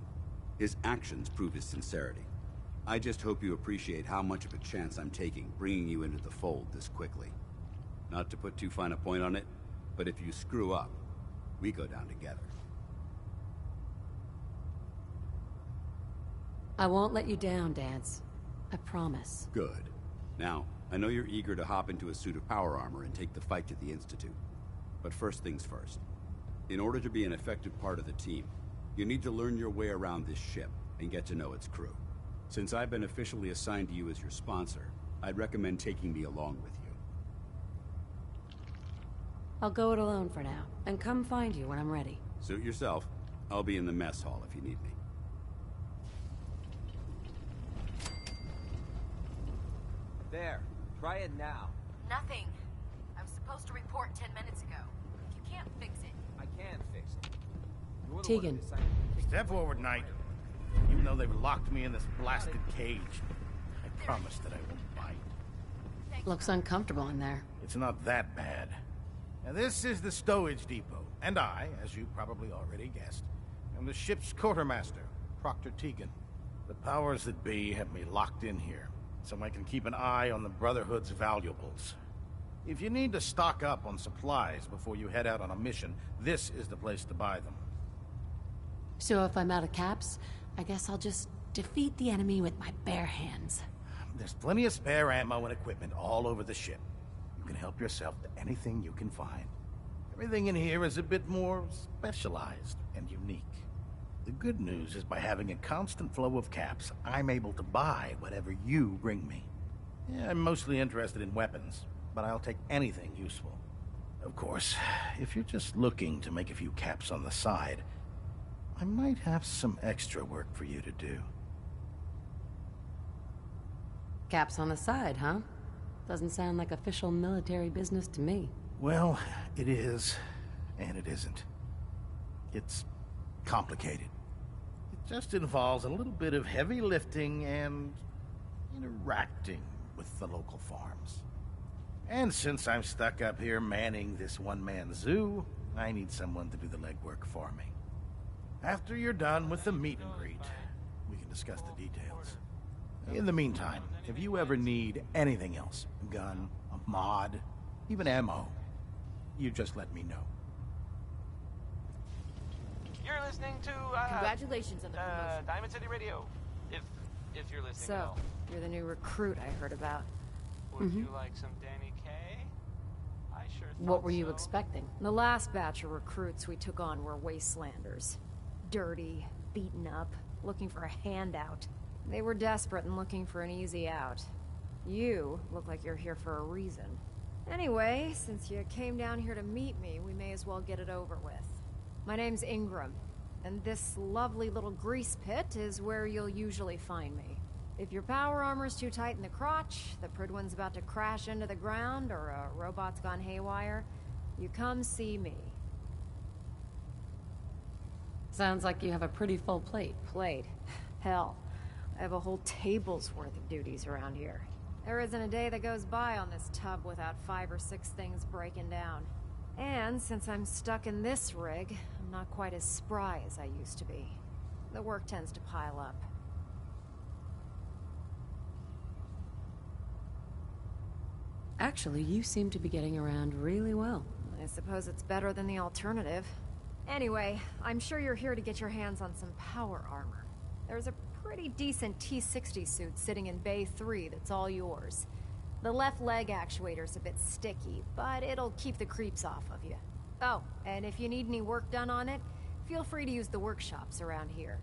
His actions prove his sincerity. I just hope you appreciate how much of a chance I'm taking bringing you into the fold this quickly. Not to put too fine a point on it, but if you screw up, we go down together. I won't let you down, Dance. I promise. Good. Now, I know you're eager to hop into a suit of power armor and take the fight to the Institute. But first things first. In order to be an effective part of the team, you need to learn your way around this ship and get to know its crew. Since I've been officially assigned to you as your sponsor, I'd recommend taking me along with you. I'll go it alone for now, and come find you when I'm ready. Suit yourself. I'll be in the mess hall if you need me. There. Try it now. Nothing. I was supposed to report 10 minutes ago. If you can't fix it. I can fix it. You're the one Tegan. who decided to Step forward, Knight. Even though they've locked me in this blasted cage, I promise that I won't bite. Looks uncomfortable in there. It's not that bad. Now, this is the stowage depot, and I, as you probably already guessed, am the ship's quartermaster, Proctor Tegan. The powers that be have me locked in here, so I can keep an eye on the Brotherhood's valuables. If you need to stock up on supplies before you head out on a mission, this is the place to buy them. So if I'm out of caps, I guess I'll just defeat the enemy with my bare hands. There's plenty of spare ammo and equipment all over the ship. You can help yourself to anything you can find. Everything in here is a bit more specialized and unique. The good news is by having a constant flow of caps, I'm able to buy whatever you bring me. Yeah, I'm mostly interested in weapons, but I'll take anything useful. Of course, if you're just looking to make a few caps on the side, I might have some extra work for you to do. Caps on the side, huh? Doesn't sound like official military business to me. Well, it is, and it isn't. It's complicated. It just involves a little bit of heavy lifting and interacting with the local farms. And since I'm stuck up here manning this one-man zoo, I need someone to do the legwork for me. After you're done with the meet and greet, we can discuss the details. In the meantime, if you ever need anything else, a gun, a mod, even ammo, you just let me know. You're listening to Congratulations on the promotion. Diamond City Radio. If you're listening at So, all. you're the new recruit I heard about. Would you like some Danny Kaye? I sure thought What were you so. expecting? The last batch of recruits we took on were wastelanders. Dirty, beaten up, looking for a handout. They were desperate and looking for an easy out. You look like you're here for a reason. Anyway, since you came down here to meet me, we may as well get it over with. My name's Ingram, and this lovely little grease pit is where you'll usually find me. If your power armor's too tight in the crotch, the Pridwin's about to crash into the ground, or a robot's gone haywire, you come see me. Sounds like you have a pretty full plate. Plate? Hell, I have a whole table's worth of duties around here. There isn't a day that goes by on this tub without 5 or 6 things breaking down. And since I'm stuck in this rig, I'm not quite as spry as I used to be. The work tends to pile up. Actually, you seem to be getting around really well. I suppose it's better than the alternative. Anyway, I'm sure you're here to get your hands on some power armor. There's a pretty decent T-60 suit sitting in Bay 3 that's all yours. The left leg actuator's a bit sticky, but it'll keep the creeps off of you. Oh, and if you need any work done on it, feel free to use the workshops around here.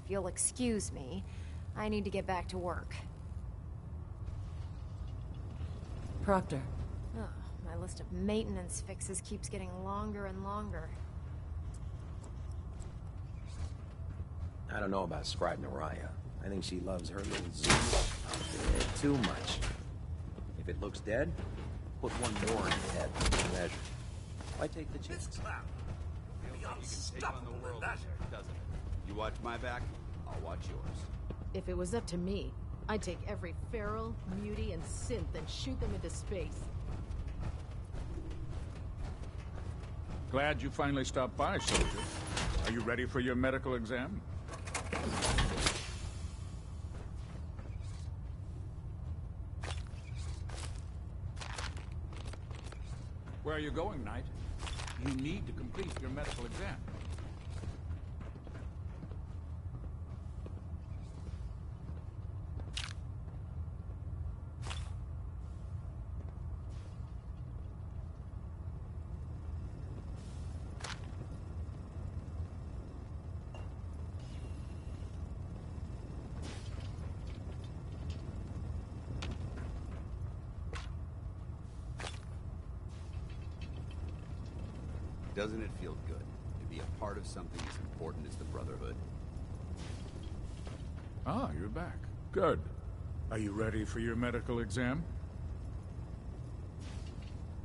If you'll excuse me, I need to get back to work. Proctor. Oh, my list of maintenance fixes keeps getting longer and longer. I don't know about Scribe Naraya. I think she loves her little zoo a bit too much. If it looks dead, put one more in the head for measure. Why take the chance? This clown will be unstoppable in that. Doesn't it? You watch my back, I'll watch yours. If it was up to me, I'd take every feral, mutie, and synth and shoot them into space. Glad you finally stopped by, soldier. Are you ready for your medical exam? Where are you going, Knight? You need to complete your medical exam. Doesn't it feel good to be a part of something as important as the Brotherhood? Ah, you're back. Good. Are you ready for your medical exam?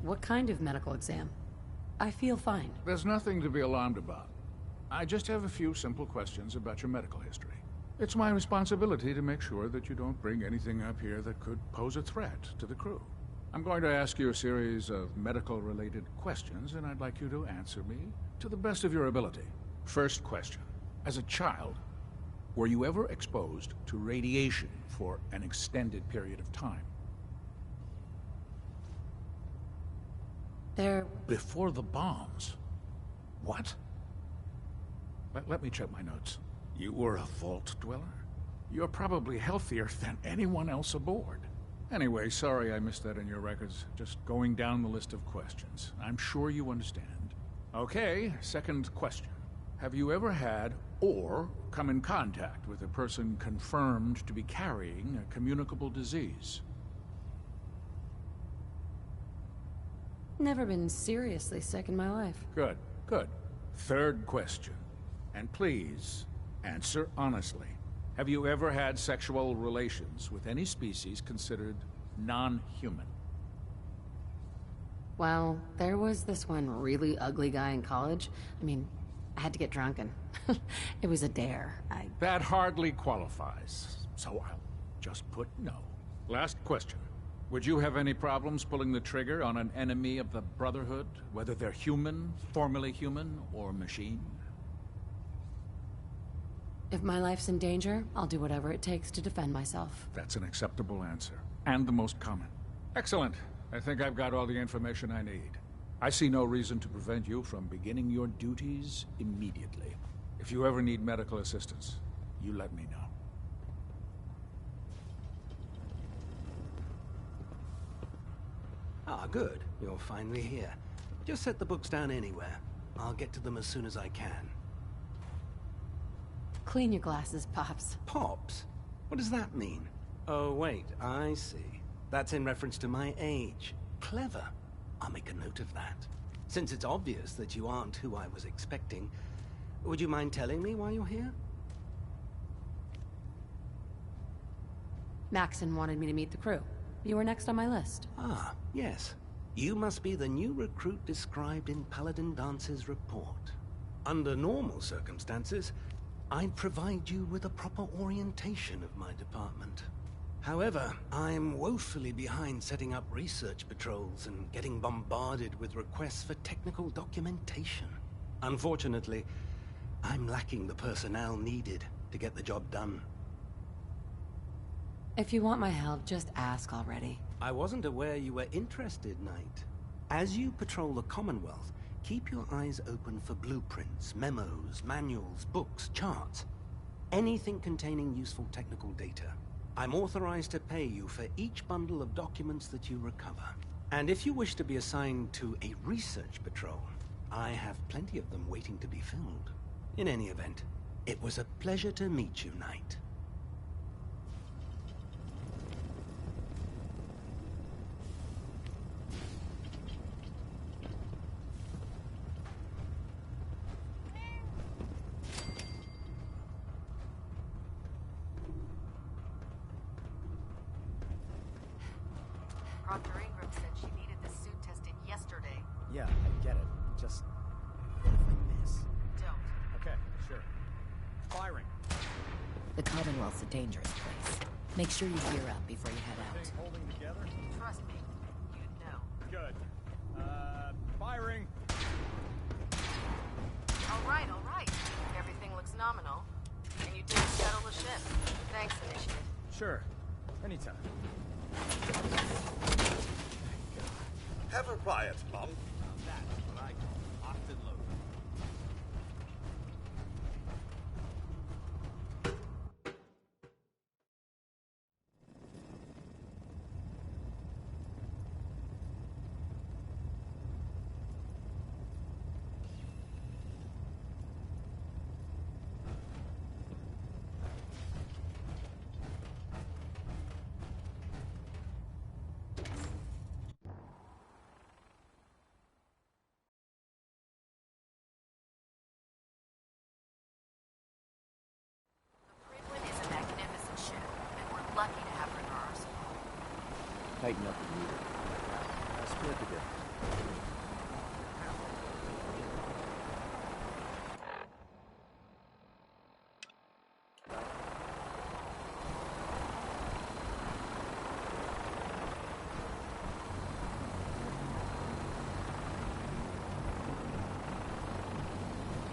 What kind of medical exam? I feel fine. There's nothing to be alarmed about. I just have a few simple questions about your medical history. It's my responsibility to make sure that you don't bring anything up here that could pose a threat to the crew. I'm going to ask you a series of medical-related questions, and I'd like you to answer me to the best of your ability. First question. As a child, were you ever exposed to radiation for an extended period of time? Before the bombs. What? Let me check my notes. You were a vault dweller? You're probably healthier than anyone else aboard. Anyway, sorry I missed that in your records. Just going down the list of questions. I'm sure you understand. Okay, second question. Have you ever had or come in contact with a person confirmed to be carrying a communicable disease? Never been seriously sick in my life. Good, good. Third question. And please, answer honestly. Have you ever had sexual relations with any species considered non-human? Well, there was this one really ugly guy in college. I mean, I had to get drunk and it was a dare. That hardly qualifies, so I'll just put no. Last question. Would you have any problems pulling the trigger on an enemy of the Brotherhood, whether they're human, formerly human, or machine? If my life's in danger, I'll do whatever it takes to defend myself. That's an acceptable answer, and the most common. Excellent. I think I've got all the information I need. I see no reason to prevent you from beginning your duties immediately. If you ever need medical assistance, you let me know. Ah, good. You're finally here. Just set the books down anywhere. I'll get to them as soon as I can. Clean your glasses, Pops. Pops? What does that mean? Oh, wait, I see. That's in reference to my age. Clever. I'll make a note of that. Since it's obvious that you aren't who I was expecting, would you mind telling me why you're here? Maxon wanted me to meet the crew. You were next on my list. Ah, yes. You must be the new recruit described in Paladin Dance's report. Under normal circumstances, I'd provide you with a proper orientation of my department. However, I'm woefully behind setting up research patrols and getting bombarded with requests for technical documentation. Unfortunately, I'm lacking the personnel needed to get the job done. If you want my help, just ask already. I wasn't aware you were interested, Knight. As you patrol the Commonwealth, keep your eyes open for blueprints, memos, manuals, books, charts. Anything containing useful technical data. I'm authorized to pay you for each bundle of documents that you recover. And if you wish to be assigned to a research patrol, I have plenty of them waiting to be filled. In any event, It was a pleasure to meet you, Knight. Proctor Ingram said she needed the suit tested yesterday. Yeah, I get it. Just... like this. Don't. Okay, sure. Firing. The Commonwealth's a dangerous place. Make sure you gear up before you head out. Everything holding together? Trust me, you'd know. Good. Firing. All right. Everything looks nominal. And you did settle the ship. Thanks, Initiative. Sure. Anytime. Have a riot, Mom. That's what I call locked and loaded. Brotherhood is a magnificent ship, and we're lucky to have her in our arsenal. Tighten up the meter. Split the difference.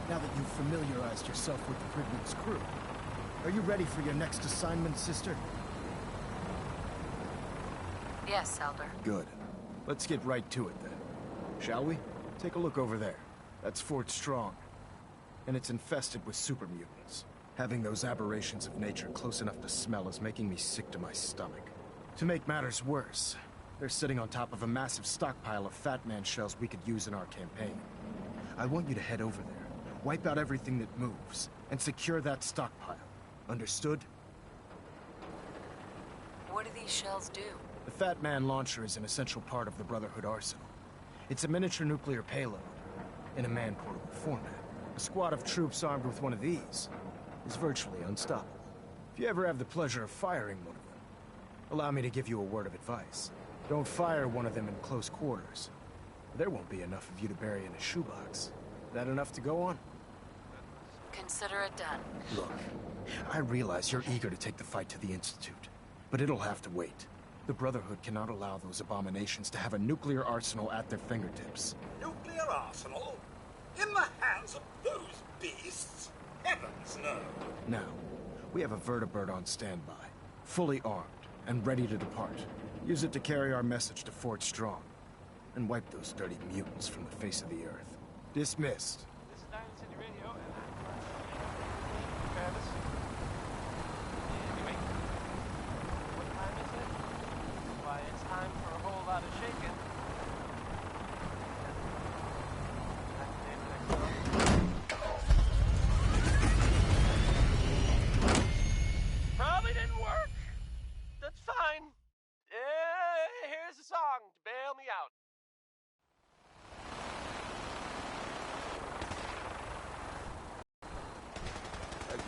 Now that you've familiarized yourself with the Brigwood's crew, are you ready for your next assignment, sister? Yes, Elder. Good. Let's get right to it then. Shall we? Take a look over there. That's Fort Strong. And it's infested with super mutants. Having those aberrations of nature close enough to smell is making me sick to my stomach. To make matters worse, they're sitting on top of a massive stockpile of Fat Man shells we could use in our campaign. I want you to head over there, wipe out everything that moves, and secure that stockpile. Understood? What do these shells do? The Fat Man launcher is an essential part of the Brotherhood arsenal. It's a miniature nuclear payload, in a man-portable format. A squad of troops armed with one of these is virtually unstoppable. If you ever have the pleasure of firing one of them, allow me to give you a word of advice. Don't fire one of them in close quarters. There won't be enough of you to bury in a shoebox. That enough to go on? Consider it done. Look, I realize you're eager to take the fight to the Institute, but it'll have to wait. The Brotherhood cannot allow those abominations to have a nuclear arsenal at their fingertips. Nuclear arsenal? In the hands of those beasts? Heavens, no. Now, we have a vertibird on standby, fully armed and ready to depart. Use it to carry our message to Fort Strong, and wipe those dirty mutants from the face of the earth. Dismissed. This is Diamond City Radio, and I'm Travis. Anyway, what time is it? Why, it's time for a whole lot of shaking. That's the name of the next song. Probably didn't work. That's fine. Here's a song to bail me out.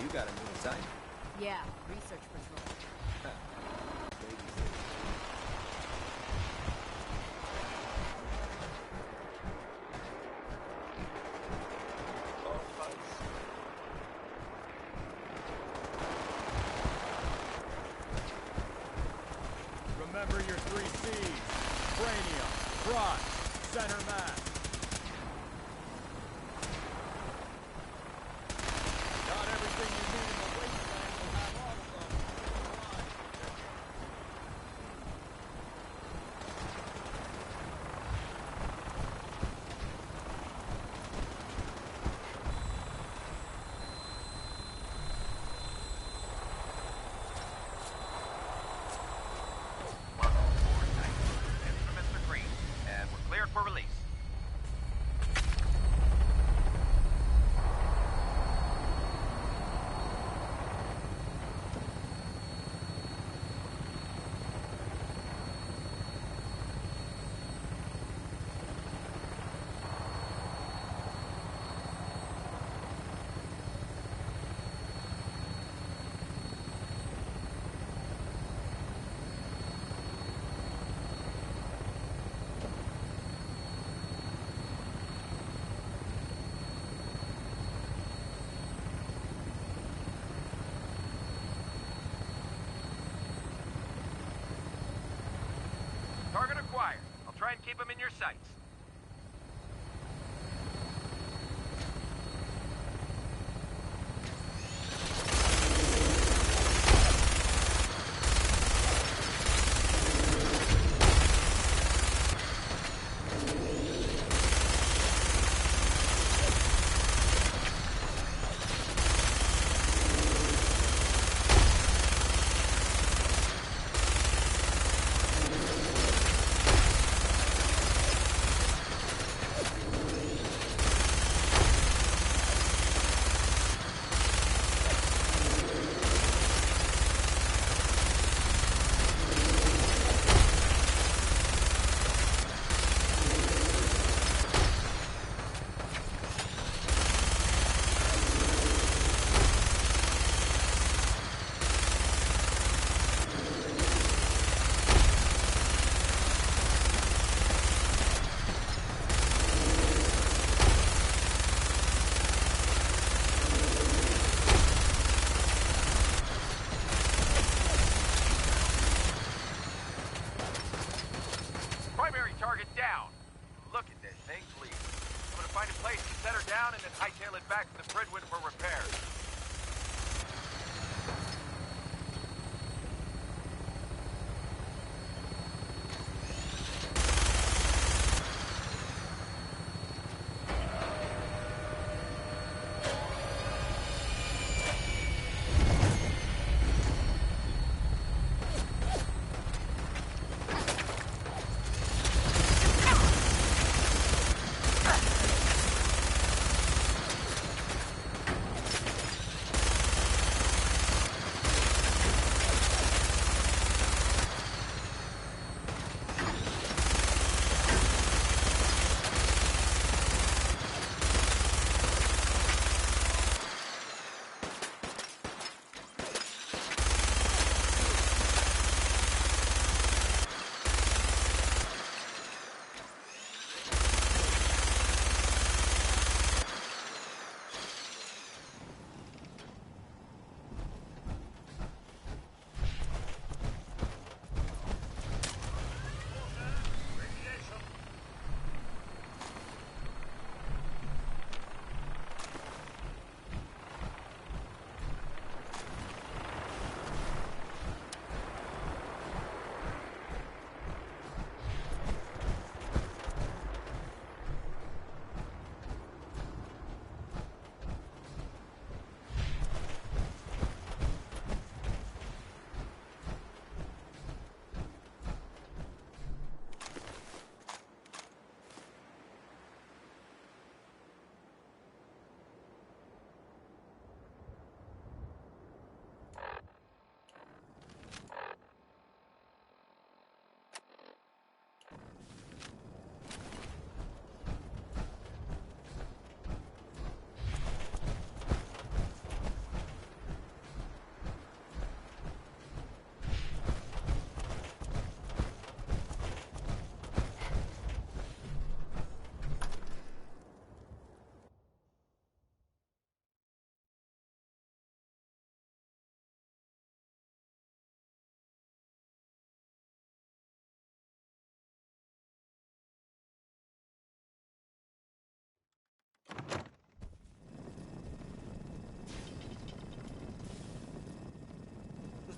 You got a new assignment. Yeah, research patrol. Remember your 3 C's. Cranium, crotch, center mass. Not everything you need in the wasteland will have all of them. For release. Target acquired. I'll try and keep him in your sights. Target down. Look at this thing, please. I'm gonna find a place to set her down and then hightail it back to the Brotherhood for repairs.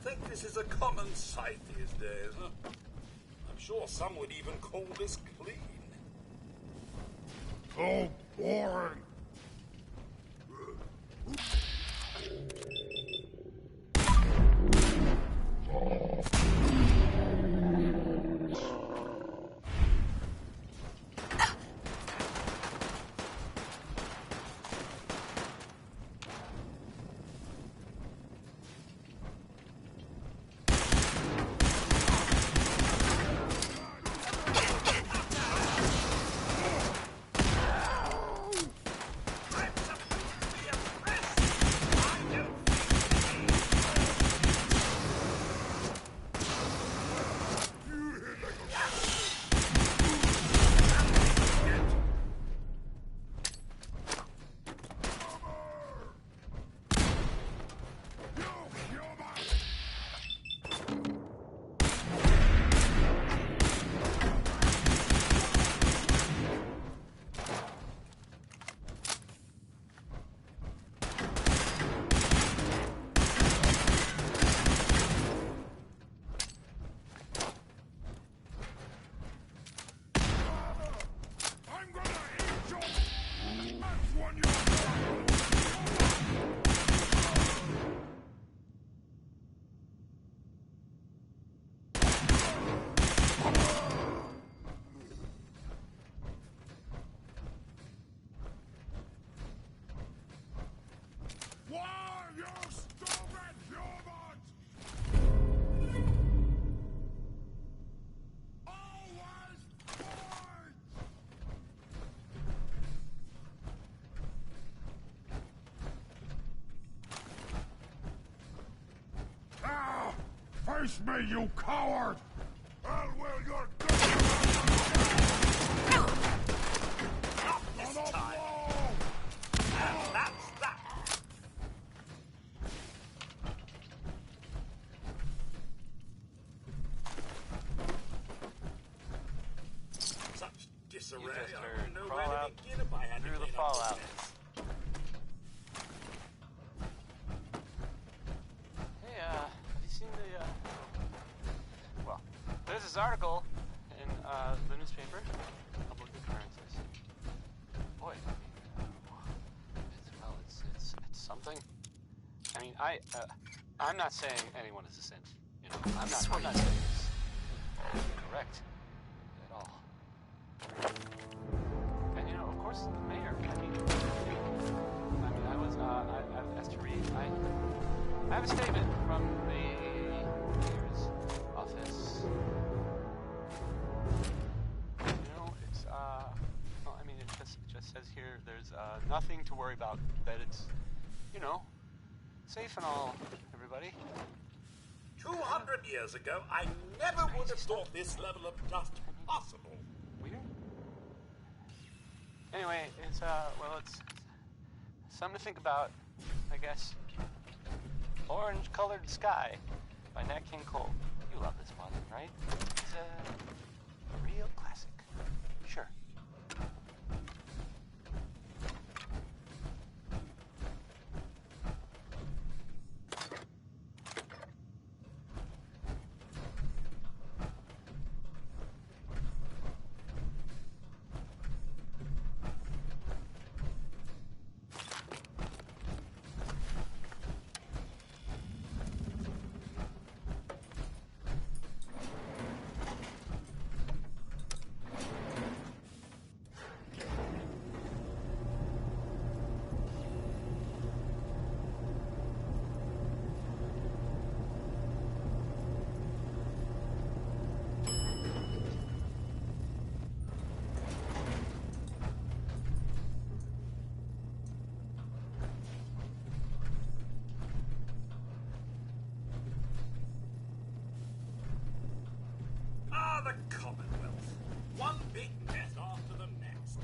I think this is a common sight these days, huh? I'm sure some would even call this clean. Oh, boring. Face me, you coward! And will your Not this time. And that's that. Such disarray. You just I heard don't know crawl where out to begin if I had to through the clean up fallout. this mess. Hey, have you seen the, well, there's this article in, the newspaper. Public occurrences. Boy, it's something. I mean, I'm not saying anyone is a sin. You know, I'm not saying it's correct at all. And, you know, of course, the mayor, I asked to read, I have a statement from the mayor's office. You know, it's, well, I mean, it just says here there's, nothing to worry about, that it's, you know, safe and all, everybody. 200 years ago, I never would have thought this level of dust possible. Weird. Anyway, it's, well, it's something to think about, I guess. Orange Colored Sky by Nat King Cole. You love this one, right? It's a real classic. Sure. The Commonwealth. One big mess after the next.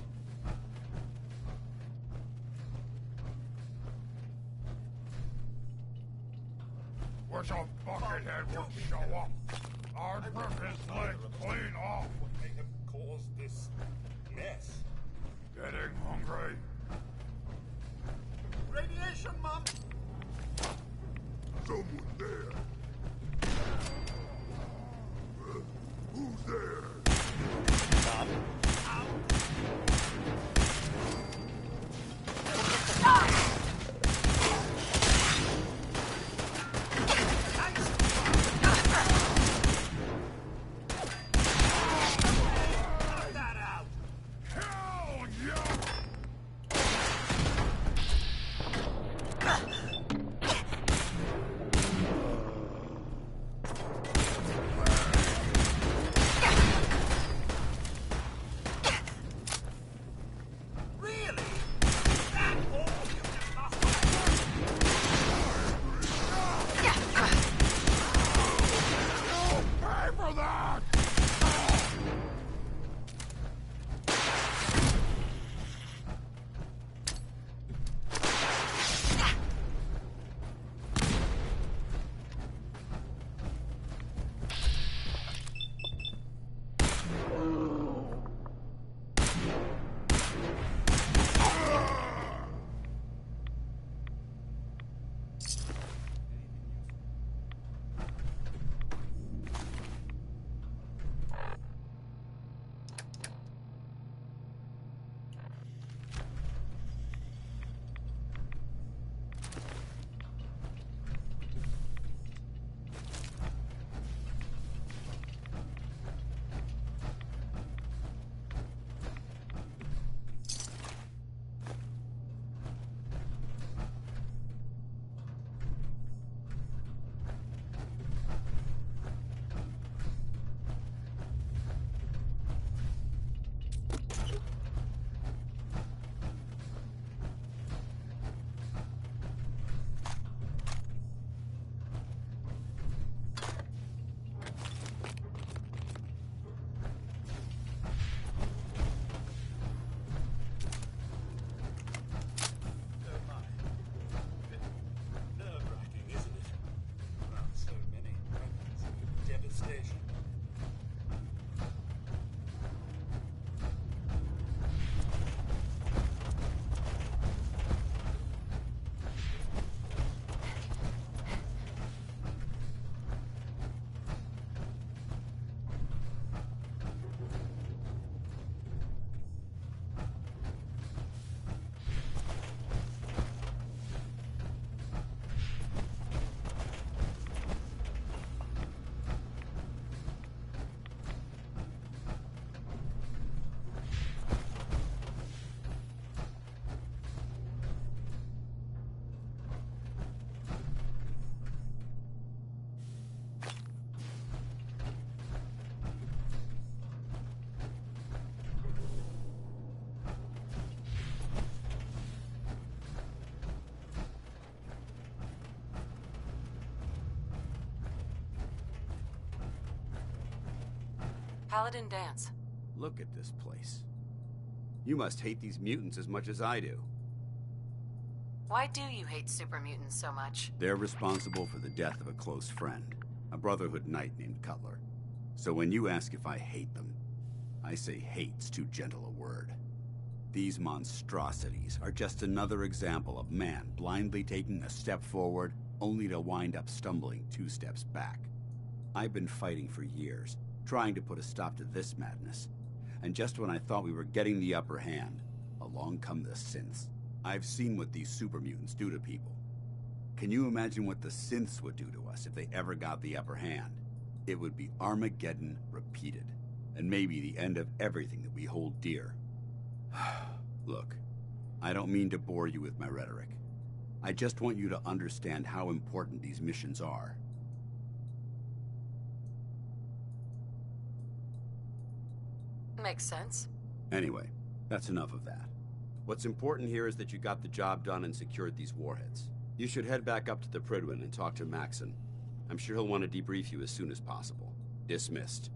Wish a buckethead would show up. I'd rip his legs clean off. What may have caused this mess? Getting hungry? Radiation, Mum? Someone there. Who's there? Paladin Dance. Look at this place. You must hate these mutants as much as I do. Why do you hate super mutants so much? They're responsible for the death of a close friend, a Brotherhood knight named Cutler. So when you ask if I hate them, I say hate's too gentle a word. These monstrosities are just another example of man blindly taking a step forward, only to wind up stumbling 2 steps back. I've been fighting for years, trying to put a stop to this madness. And just when I thought we were getting the upper hand, along come the synths. I've seen what these super mutants do to people. Can you imagine what the synths would do to us if they ever got the upper hand? It would be Armageddon repeated, and maybe the end of everything that we hold dear. Look, I don't mean to bore you with my rhetoric. I just want you to understand how important these missions are. Makes sense. Anyway, that's enough of that. What's important here is that you got the job done and secured these warheads. You should head back up to the Prydwen and talk to Maxon. I'm sure he'll want to debrief you as soon as possible. Dismissed.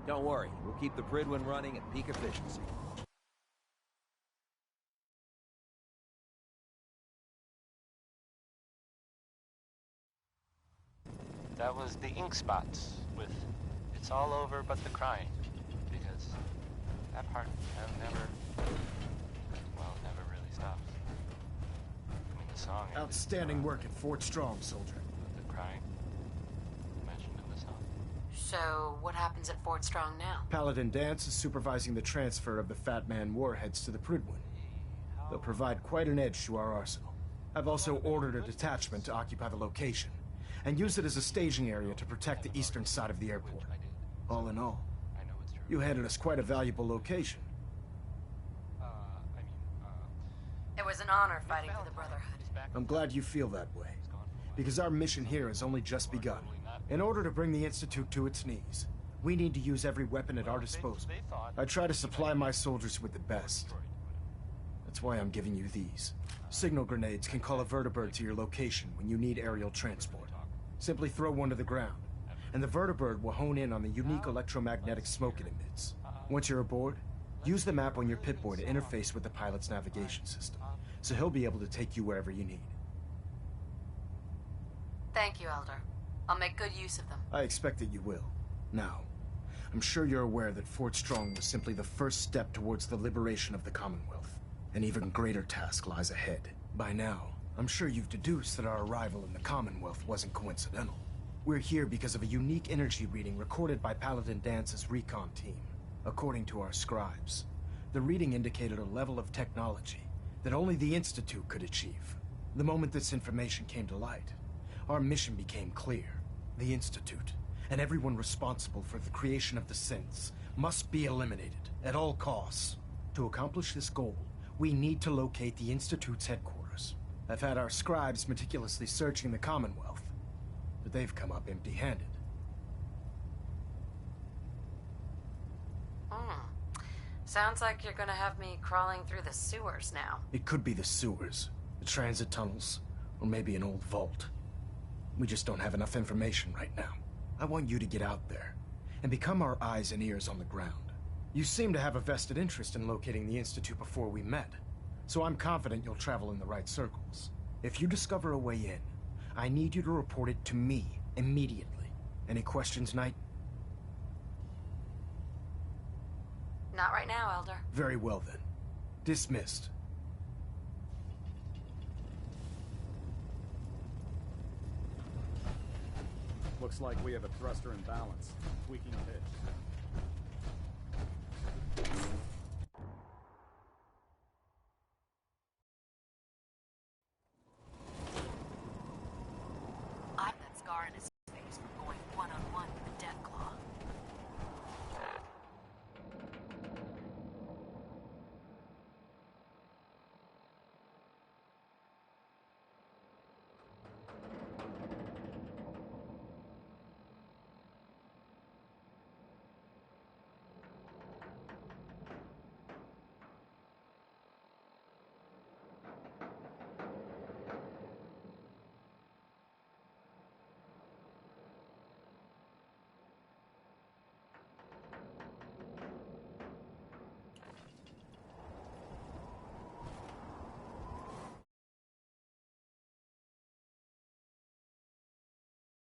Don't worry, we'll keep the Prydwen running at peak efficiency. That was the ink spots with "It's all over but the crying," because that part never really stops. I mean, the song. Outstanding work at Fort Strong, soldier. The crying mentioned in the song. So, what happens at Fort Strong now? Paladin Dance is supervising the transfer of the Fat Man warheads to the Prydwen. They'll provide quite an edge to our arsenal. I've also ordered a detachment to occupy the location, and use it as a staging area to protect the eastern side of the airport. All in all, you handed us quite a valuable location. It was an honor fighting for the Brotherhood. I'm glad you feel that way, because our mission here has only just begun. In order to bring the Institute to its knees, we need to use every weapon at our disposal. I try to supply my soldiers with the best. That's why I'm giving you these. Signal grenades can call a vertibird to your location when you need aerial transport. Simply throw one to the ground, and the vertibird will hone in on the unique electromagnetic smoke it emits. Once you're aboard, use the map on your Pip-Boy to interface with the pilot's navigation system, so he'll be able to take you wherever you need. Thank you, Elder. I'll make good use of them. I expect that you will. Now, I'm sure you're aware that Fort Strong was simply the first step towards the liberation of the Commonwealth. An even greater task lies ahead. By now, I'm sure you've deduced that our arrival in the Commonwealth wasn't coincidental. We're here because of a unique energy reading recorded by Paladin Dance's recon team. According to our scribes, the reading indicated a level of technology that only the Institute could achieve. The moment this information came to light, our mission became clear. The Institute, and everyone responsible for the creation of the synths, must be eliminated at all costs. To accomplish this goal, we need to locate the Institute's headquarters. I've had our scribes meticulously searching the Commonwealth, but they've come up empty-handed. Sounds like you're gonna have me crawling through the sewers now. It could be the sewers, the transit tunnels, or maybe an old vault. We just don't have enough information right now. I want you to get out there and become our eyes and ears on the ground. You seem to have a vested interest in locating the Institute before we met, so I'm confident you'll travel in the right circles. If you discover a way in, I need you to report it to me immediately. Any questions, Knight? Not right now, Elder. Very well then. Dismissed. Looks like we have a thruster in balance. Tweaking pitch.